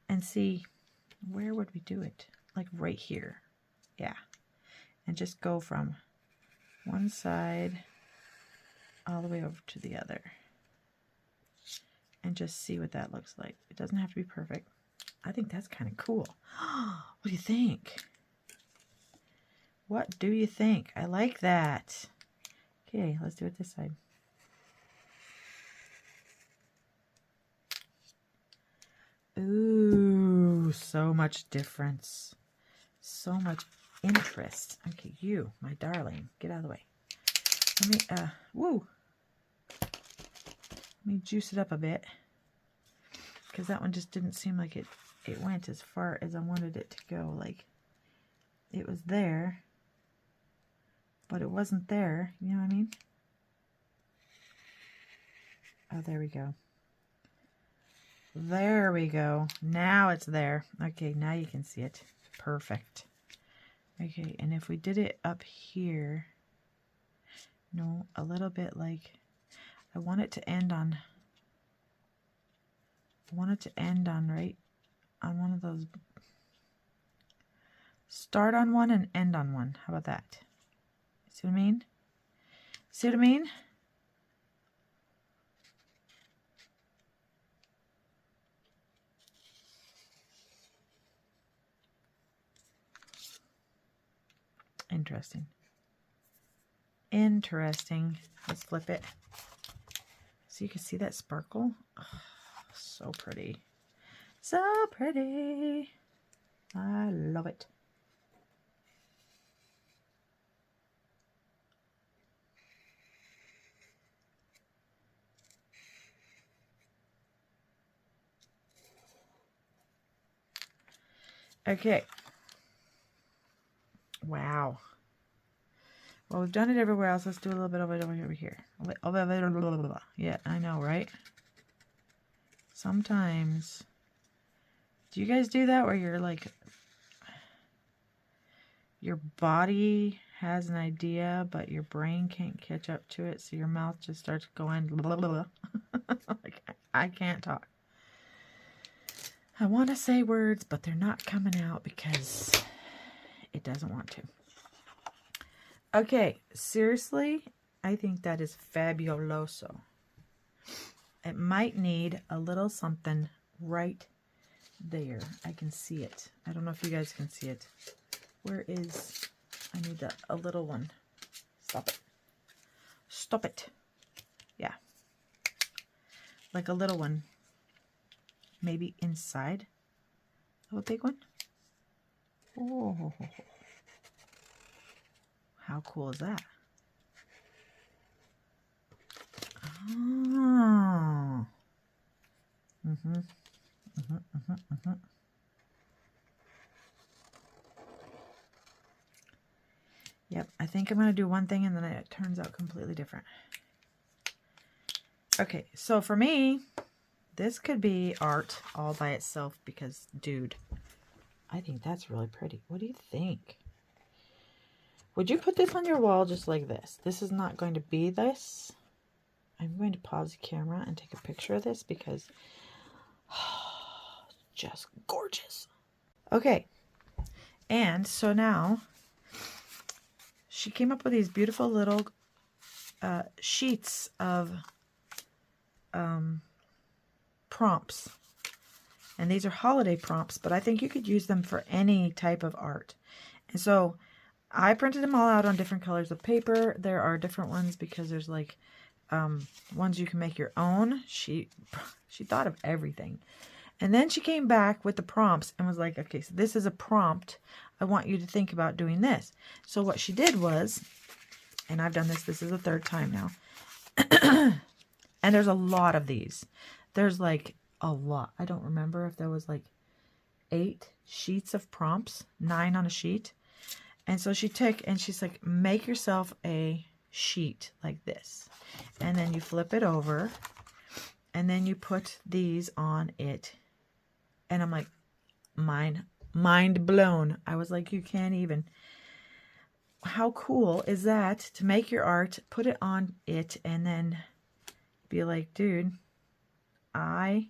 and see, where would we do it? Like right here. Yeah. And just go from one side all the way over to the other. And just see what that looks like. It doesn't have to be perfect. I think that's kind of cool. What do you think? What do you think? I like that. Okay, let's do it this side. Ooh, so much difference. So much interest. Okay, you, my darling, get out of the way. Let me, woo. Let me juice it up a bit, because that one just didn't seem like it went as far as I wanted it to go. Like, it was there, but it wasn't there. You know what I mean? Oh, there we go. There we go. Now it's there. Okay, now you can see it. Perfect. Okay, and if we did it up here, no, a little bit like, I want it to end on, right on one of those. Start on one and end on one. How about that? See what I mean? See what I mean? Interesting. Interesting. Let's flip it. So you can see that sparkle. Oh, so pretty. So pretty. I love it. Okay. Wow. Well, we've done it everywhere else. Let's do a little bit of it over here. Yeah, I know, right? Sometimes. Do you guys do that where you're like, your body has an idea, but your brain can't catch up to it, so your mouth just starts going blah, blah, blah. Like, I can't talk. I want to say words, but they're not coming out because it doesn't want to. Okay, seriously, I think that is fabuloso. It might need a little something right there. I can see it. I don't know if you guys can see it. Where is, I need a little one. Stop it. Stop it. Yeah. Like a little one. Maybe inside of a big one. Oh. How cool is that? Oh. Yep, I think I'm going to do one thing and then it turns out completely different. Okay, so for me, this could be art all by itself because, dude, I think that's really pretty. What do you think? Would you put this on your wall just like this? This is not going to be this. I'm going to pause the camera and take a picture of this because just gorgeous. Okay, and so now she came up with these beautiful little sheets of prompts. And these are holiday prompts, but I think you could use them for any type of art. And so I printed them all out on different colors of paper. There are different ones because there's like ones you can make your own. She thought of everything. And then she came back with the prompts and was like, okay, so this is a prompt. I want you to think about doing this. So what she did was, and I've done this, this is the third time now. And there's a lot of these. There's like a lot. I don't remember if there was like 8 sheets of prompts, 9 on a sheet. And so she took and she's like, make yourself a sheet like this. And then you flip it over and then you put these on it. And I'm like, mind blown. I was like, you can't even. How cool is that to make your art, put it on it, and then be like, dude, I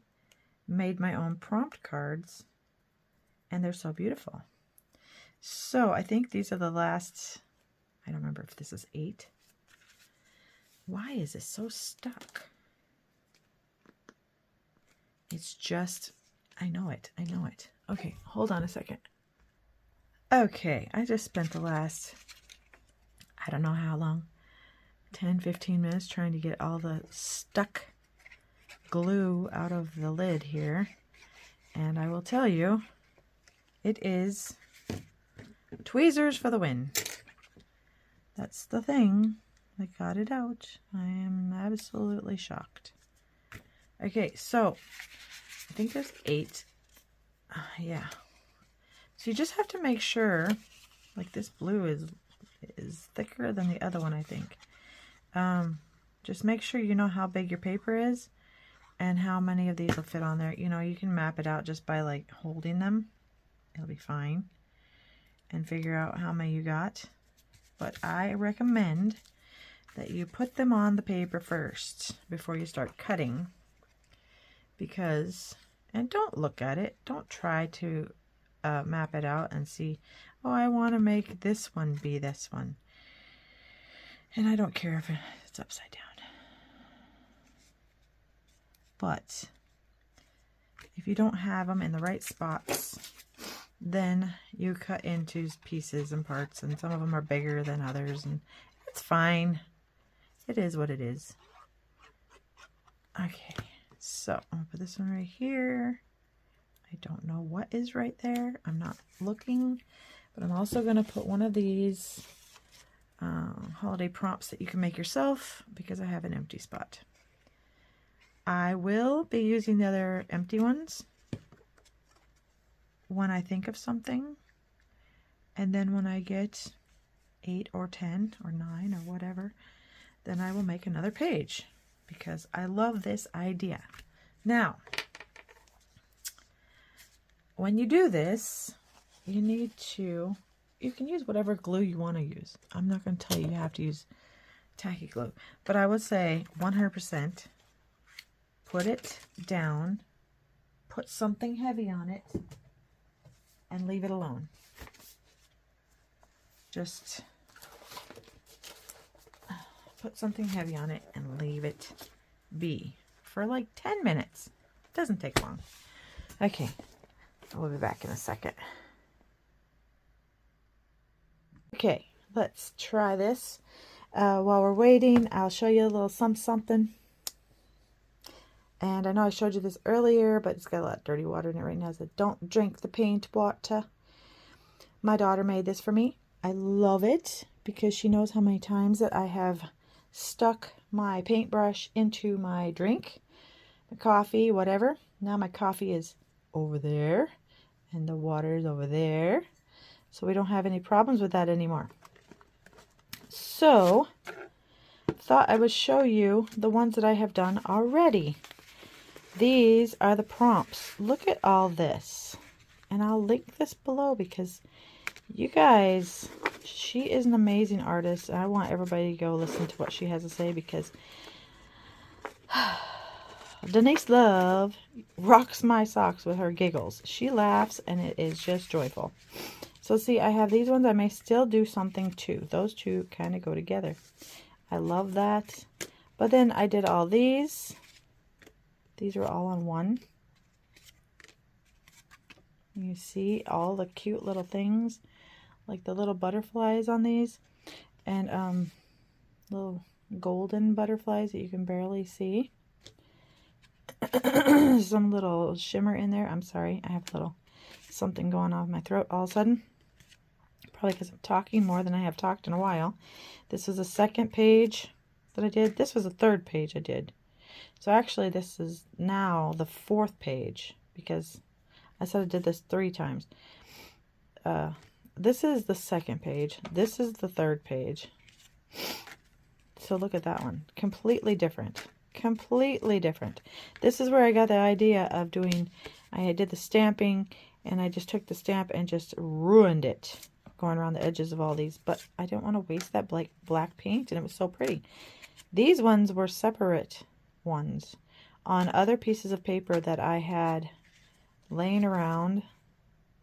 made my own prompt cards and they're so beautiful. So I think these are the last, I don't remember if this is 8. Why is this so stuck? It's just, I know it. Okay, hold on a second. Okay, I just spent the last, I don't know how long, 10, 15 minutes trying to get all the stuck glue out of the lid here. And I will tell you, it is tweezers for the win. That's the thing that got it out. I am absolutely shocked. Okay, so I think there's 8. Yeah. So you just have to make sure, like this blue is thicker than the other one, I think. Just make sure you know how big your paper is and how many of these will fit on there. You know, you can map it out just by like holding them. It'll be fine. And figure out how many you got. But I recommend that you put them on the paper first before you start cutting. Because, and don't look at it. Don't try to map it out and see, oh, I want to make this one be this one. And I don't care if it's upside down. But if you don't have them in the right spots, then you cut into pieces and parts, and some of them are bigger than others, and it's fine. It is what it is. Okay, so I'm gonna put this one right here. I don't know what is right there. I'm not looking, but I'm also gonna put one of these holiday prompts that you can make yourself because I have an empty spot. I will be using the other empty ones when I think of something, and then when I get 8 or 10 or 9 or whatever, then I will make another page because I love this idea. Now, when you do this, you need to, you can use whatever glue you want to use. I'm not going to tell you you have to use tacky glue, but I would say 100% put it down, put something heavy on it, and leave it alone. Just put something heavy on it and leave it be for like 10 minutes. It doesn't take long. Okay, we'll be back in a second. Okay, let's try this. While we're waiting, I'll show you a little something. And I know I showed you this earlier, but it's got a lot of dirty water in it right now. So don't drink the paint water. My daughter made this for me. I love it because she knows how many times that I have stuck my paintbrush into my drink, my coffee, whatever. Now my coffee is over there and the water is over there. So we don't have any problems with that anymore. So, thought I would show you the ones that I have done already. These are the prompts. Look at all this. And I'll link this below because you guys, she is an amazing artist. I want everybody to go listen to what she has to say because Denise Love rocks my socks with her giggles. She laughs and it is just joyful. So see, I have these ones. I may still do something too. Those two kind of go together. I love that. But then I did all these. These are all on one. You see all the cute little things, like the little butterflies on these, and little golden butterflies that you can barely see. Some little shimmer in there. I'm sorry, I have a little something going on with my throat all of a sudden. Probably because I'm talking more than I have talked in a while. This was the second page that I did. This was the third page I did. So actually this is now the 4th page, because I said I did this 3 times. This is the 2nd page. This is the 3rd page. So look at that one. Completely different. Completely different. This is where I got the idea of doing, I did the stamping, and I just took the stamp and just ruined it, going around the edges of all these. But I didn't want to waste that black paint, and it was so pretty. These ones were separate ones on other pieces of paper that I had laying around,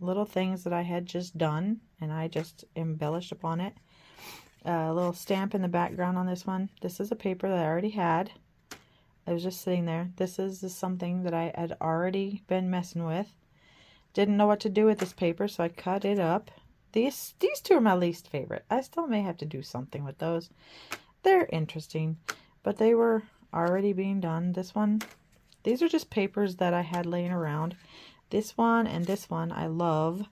little things that I had just done, and I just embellished upon it. A little stamp in the background on this one. This is a paper that I already had. It was just sitting there. This is something that I had already been messing with. Didn't know what to do with this paper, so I cut it up. These 2 are my least favorite. I still may have to do something with those. They're interesting, but they were already being done. This one, these are just papers that I had laying around. This one and this one I love.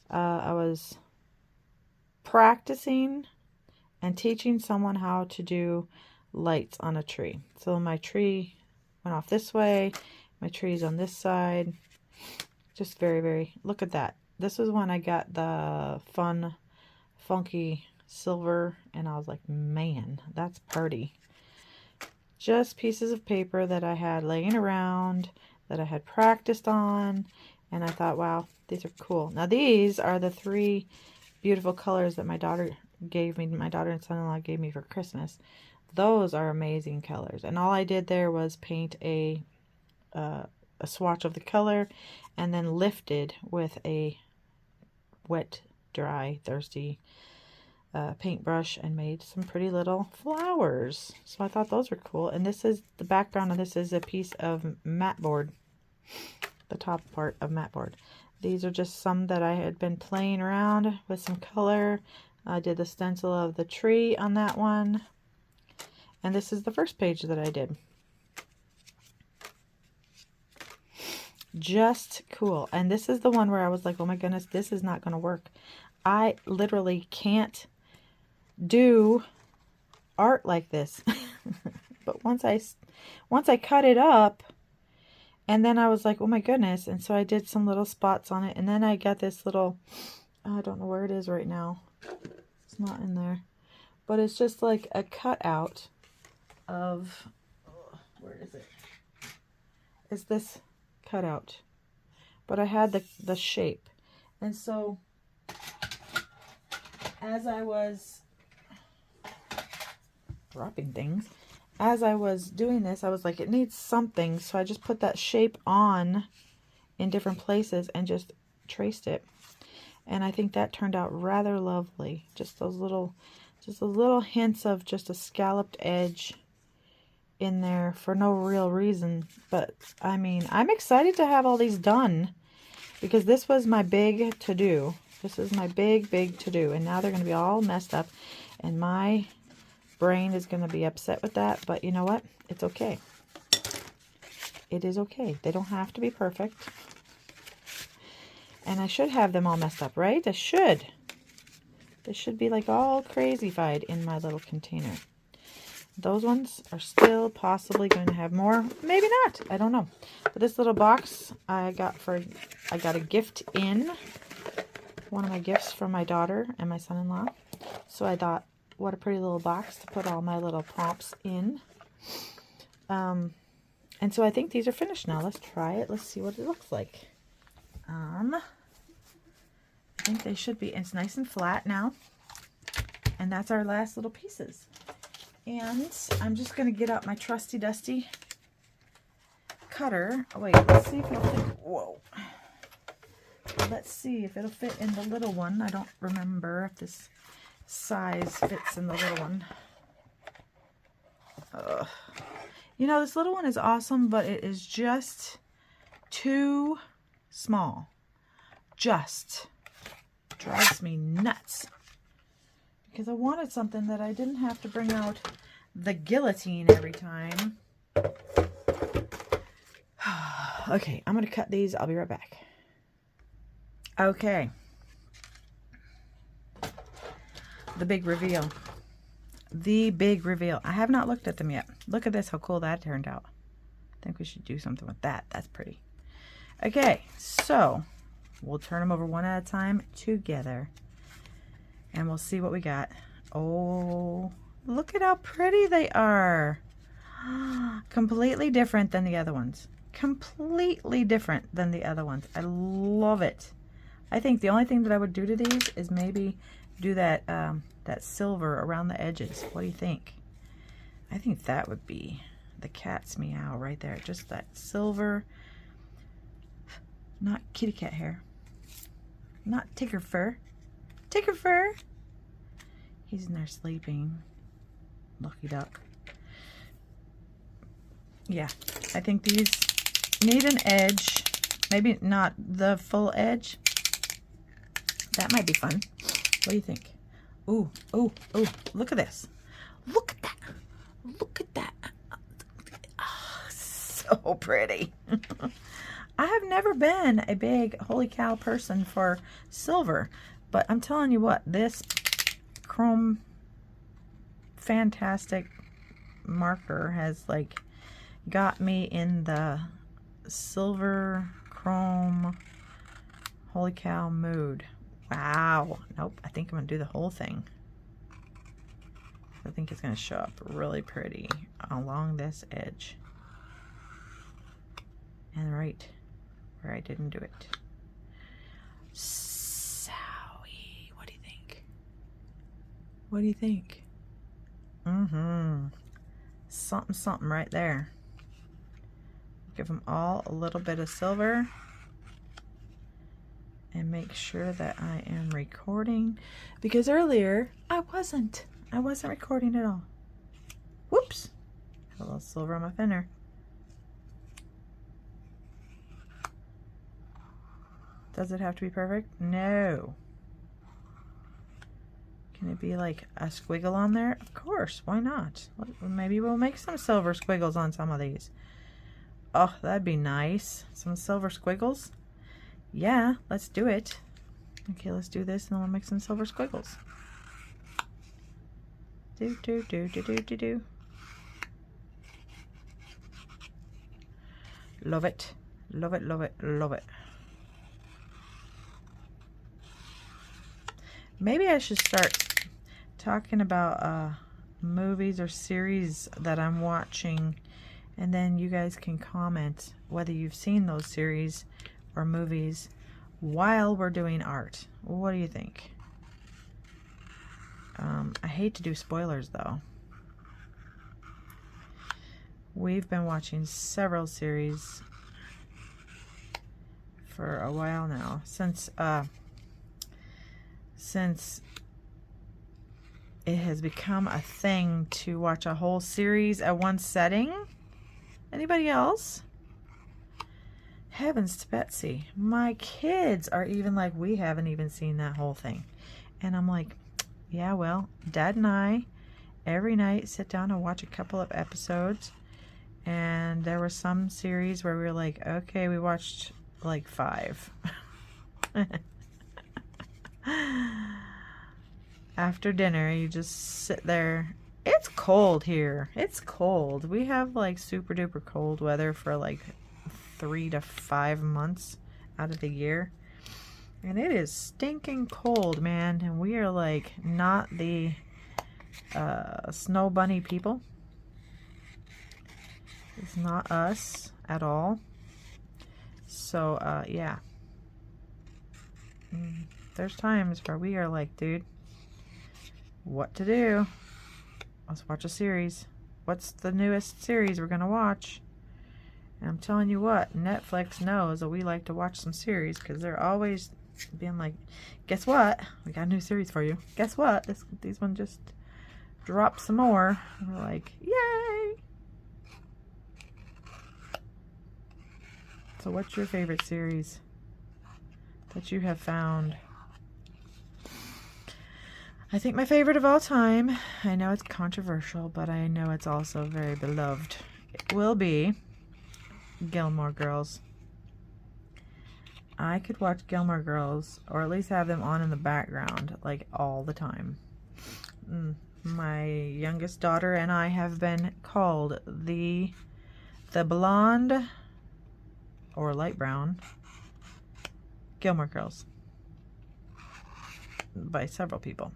I was practicing and teaching someone how to do lights on a tree. So my tree went off this way, my tree's on this side. Just very, very, look at that. This was when I got the fun, funky silver, and I was like, man, that's pretty. Just pieces of paper that I had laying around, that I had practiced on, and I thought, wow, these are cool. Now these are the 3 beautiful colors that my daughter gave me, my daughter and son-in-law gave me for Christmas. Those are amazing colors, and all I did there was paint a swatch of the color, and then lifted with a wet, dry, thirsty paintbrush and made some pretty little flowers. So I thought those were cool. And this is the background of this is a piece of mat board, the top part of mat board. These are just some that I had been playing around with some color. I did the stencil of the tree on that one. And this is the 1st page that I did. Just cool. And this is the one where I was like, oh my goodness, this is not going to work. I literally can't do art like this. But once I cut it up, and then I was like, oh my goodness. And so I did some little spots on it. And then I got this little, I don't know where it is right now. It's not in there. But it's just like a cutout of, where is it? It's this cutout. But I had the shape. And so as I was dropping things, as I was doing this, I was like, it needs something. So I just put that shape on in different places and just traced it. And I think that turned out rather lovely. Just those little hints of just a scalloped edge in there for no real reason. But I mean, I'm excited to have all these done, because this was my big to-do. This is my big to-do. And now they're going to be all messed up. And my brain is going to be upset with that. But you know what? It's okay. It is okay. They don't have to be perfect. And I should have them all messed up, right? I should. They should be like all crazy-fied in my little container. Those ones are still possibly going to have more. Maybe not. I don't know. But this little box I got a gift in. One of my gifts from my daughter and my son-in-law. So I thought, what a pretty little box to put all my little prompts in. And so I think these are finished now. Let's try it. Let's see what it looks like. I think they should be. It's nice and flat now. And that's our last little pieces. And I'm just going to get out my trusty dusty cutter. Oh, wait, let's see if it'll fit. Whoa. Let's see if it'll fit in the little one. I don't remember if this size fits in the little one. You know, this little one is awesome, but it is just too small. Just drives me nuts. Because I wanted something that I didn't have to bring out the guillotine every time. Okay, I'm going to cut these. I'll be right back. Okay. The big reveal. The big reveal. I have not looked at them yet. Look at this, how cool that turned out. think we should do something with that. That's pretty. Okay, so we'll turn them over one at a time together, and we'll see what we got. Oh, look at how pretty they are. Completely different than the other ones. Completely different than the other ones. I love it. I think the only thing that I would do to these is maybe do that that silver around the edges. What do you think? I think that would be the cat's meow right there. Just that silver, not kitty cat hair, not tiger fur. Tiger fur. He's in there sleeping. Lucky duck. Yeah, I think these need an edge. Maybe not the full edge. That might be fun. What do you think? Ooh, ooh, ooh, look at this. Look at that. Look at that. Oh, so pretty. I have never been a big holy cow person for silver, but I'm telling you what, this chrome fantastic marker has like got me in the silver chrome holy cow mood. Wow. Nope, I think I'm gonna do the whole thing. I think it's gonna show up really pretty along this edge and right where I didn't do it. Sowie, what do you think? What do you think? Something, something right there. Give them all a little bit of silver. And make sure that I am recording, because earlier I wasn't recording at all. Whoops. Got a little silver on my finger. Does it have to be perfect? No. Can it be like a squiggle on there? Of course, why not? Maybe we'll make some silver squiggles on some of these. Oh, that'd be nice. Some silver squiggles. Yeah, let's do it. Okay, let's do this and then we'll make some silver squiggles. Do, do, do, do, do, do, do. Love it. Love it, love it, love it. Maybe I should start talking about movies or series that I'm watching, and then you guys can comment whether you've seen those series or movies while we're doing art. What do you think? I hate to do spoilers though. We've been watching several series for a while now, since it has become a thing to watch a whole series at one setting. Anybody else? Heavens to Betsy. My kids are even like, we haven't even seen that whole thing. And I'm like, yeah, well, Dad and I every night sit down and watch a couple of episodes. And there were some series where we were like, okay, we watched like 5. After dinner, you just sit there. It's cold here. It's cold. We have like super duper cold weather for like 3 to 5 months out of the year, and it is stinking cold, man. And we are like not the snow bunny people. It's not us at all. So yeah, there's times where we are like, dude, what to do? Let's watch a series. What's the newest series we're gonna watch? And I'm telling you what, Netflix knows that we like to watch some series, because they're always being like, guess what? We got a new series for you. Guess what? These one just dropped some more. And we're like, yay! So what's your favorite series that you have found? I think my favorite of all time, I know it's controversial, but I know it's also very beloved, it will be Gilmore Girls. I could watch Gilmore Girls, or at least have them on in the background, like all the time. My youngest daughter and I have been called the the blonde or light brown Gilmore Girls by several people.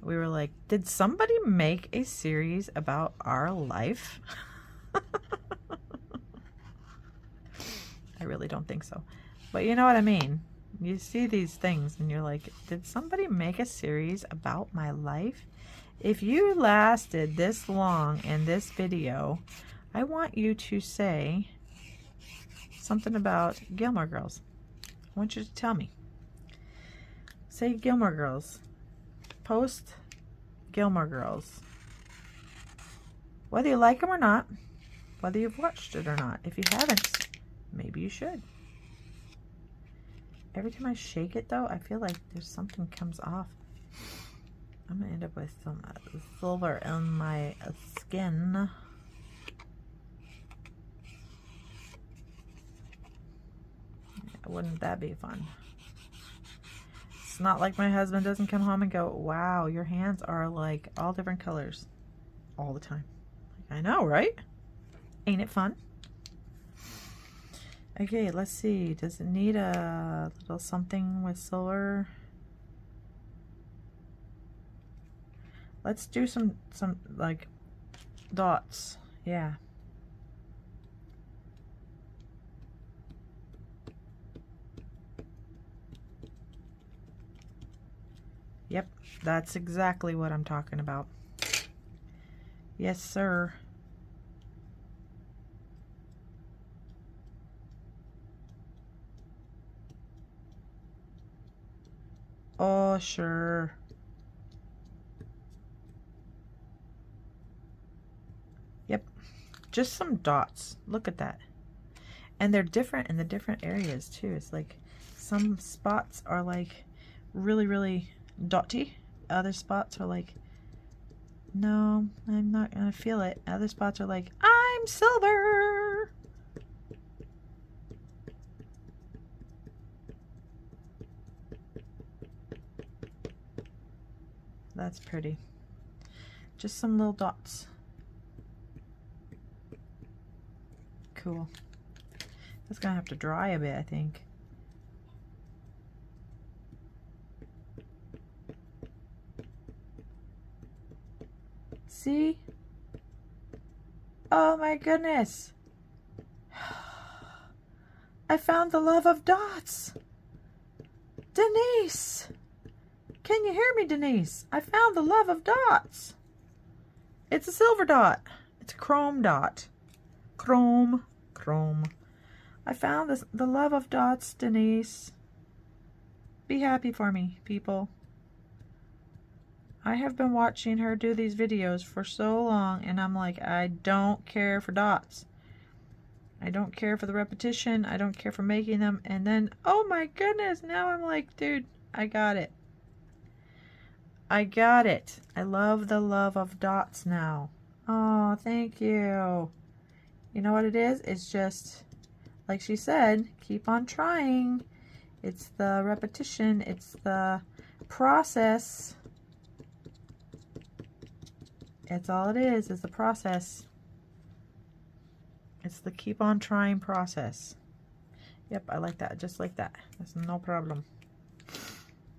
We were like, did somebody make a series about our life? I really don't think so. But you know what I mean? You see these things and you're like, did somebody make a series about my life? If you lasted this long in this video, I want you to say something about Gilmore Girls. I want you to tell me. Say Gilmore Girls. Post Gilmore Girls. Whether you like them or not, whether you've watched it or not. If you haven't, maybe you should. Every time I shake it though, I feel like there's something comes off. I'm gonna end up with some silver in my skin. Wouldn't that be fun? It's not like my husband doesn't come home and go, wow, your hands are like all different colors all the time. I know, right? Ain't it fun? Okay, let's see. Does it need a little something with silver? Let's do some like dots. Yeah. Yep, that's exactly what I'm talking about. Yes, sir. Oh, sure. Yep, just some dots. Look at that. And they're different in the different areas too. It's like some spots are like really, really dotty. Other spots are like, no, I'm not gonna feel it. Other spots are like, I'm silver. That's pretty. Just some little dots. Cool. That's gonna have to dry a bit, I think. See? Oh my goodness. I found the love of dots. Denise. Can you hear me, Denise? I found the love of dots. It's a silver dot. It's a chrome dot. Chrome. I found the love of dots, Denise. Be happy for me, people. I have been watching her do these videos for so long, and I'm like, I don't care for dots. I don't care for the repetition. I don't care for making them. And then, oh my goodness, now I'm like, dude, I got it. I got it. I love the love of dots now. Oh, thank you. You know what it is? It's just, like she said, keep on trying. It's the repetition. It's the process. It's all it is the process. It's the keep on trying process. Yep, I like that. Just like that. That's no problem.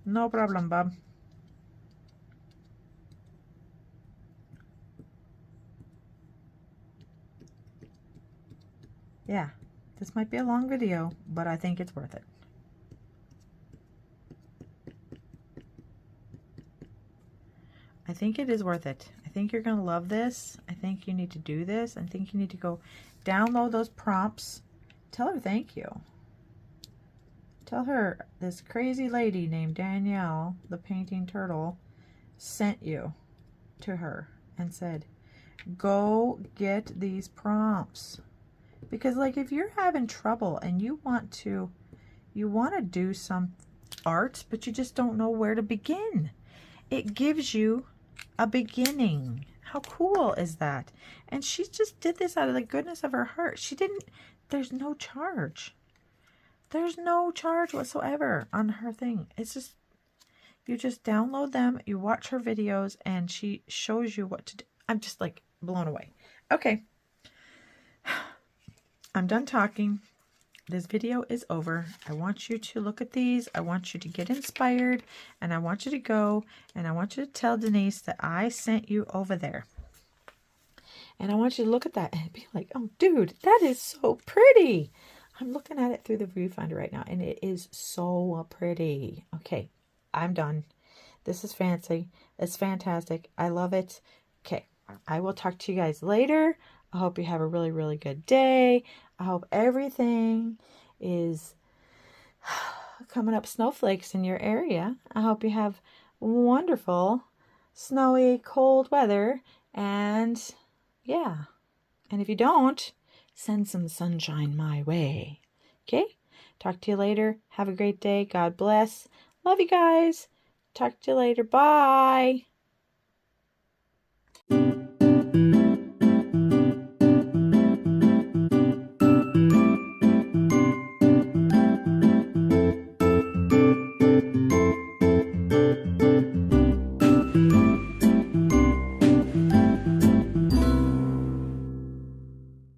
No problem, Bob. Yeah, this might be a long video, but I think it's worth it. I think it is worth it. I think you're going to love this. I think you need to do this. I think you need to go download those prompts. Tell her thank you. Tell her this crazy lady named Danielle, the painting turtle, sent you to her and said, go get these prompts. Because like if you're having trouble and you want to do some art, but you just don't know where to begin, it gives you a beginning. How cool is that? And she just did this out of the goodness of her heart. She didn't, there's no charge. There's no charge whatsoever on her thing. It's just, you just download them, you watch her videos, and she shows you what to do. I'm just like blown away. Okay. I'm done talking. This video is over. I want you to look at these. I want you to get inspired, and I want you to go, and I want you to tell Denise that I sent you over there. And I want you to look at that and be like, oh, dude, that is so pretty. I'm looking at it through the viewfinder right now, and it is so pretty. Okay, I'm done. This is fancy. It's fantastic. I love it. Okay, I will talk to you guys later. I hope you have a really, really good day. I hope everything is coming up snowflakes in your area. I hope you have wonderful, snowy, cold weather. And yeah, and if you don't, send some sunshine my way. Okay? Talk to you later. Have a great day. God bless. Love you guys. Talk to you later. Bye.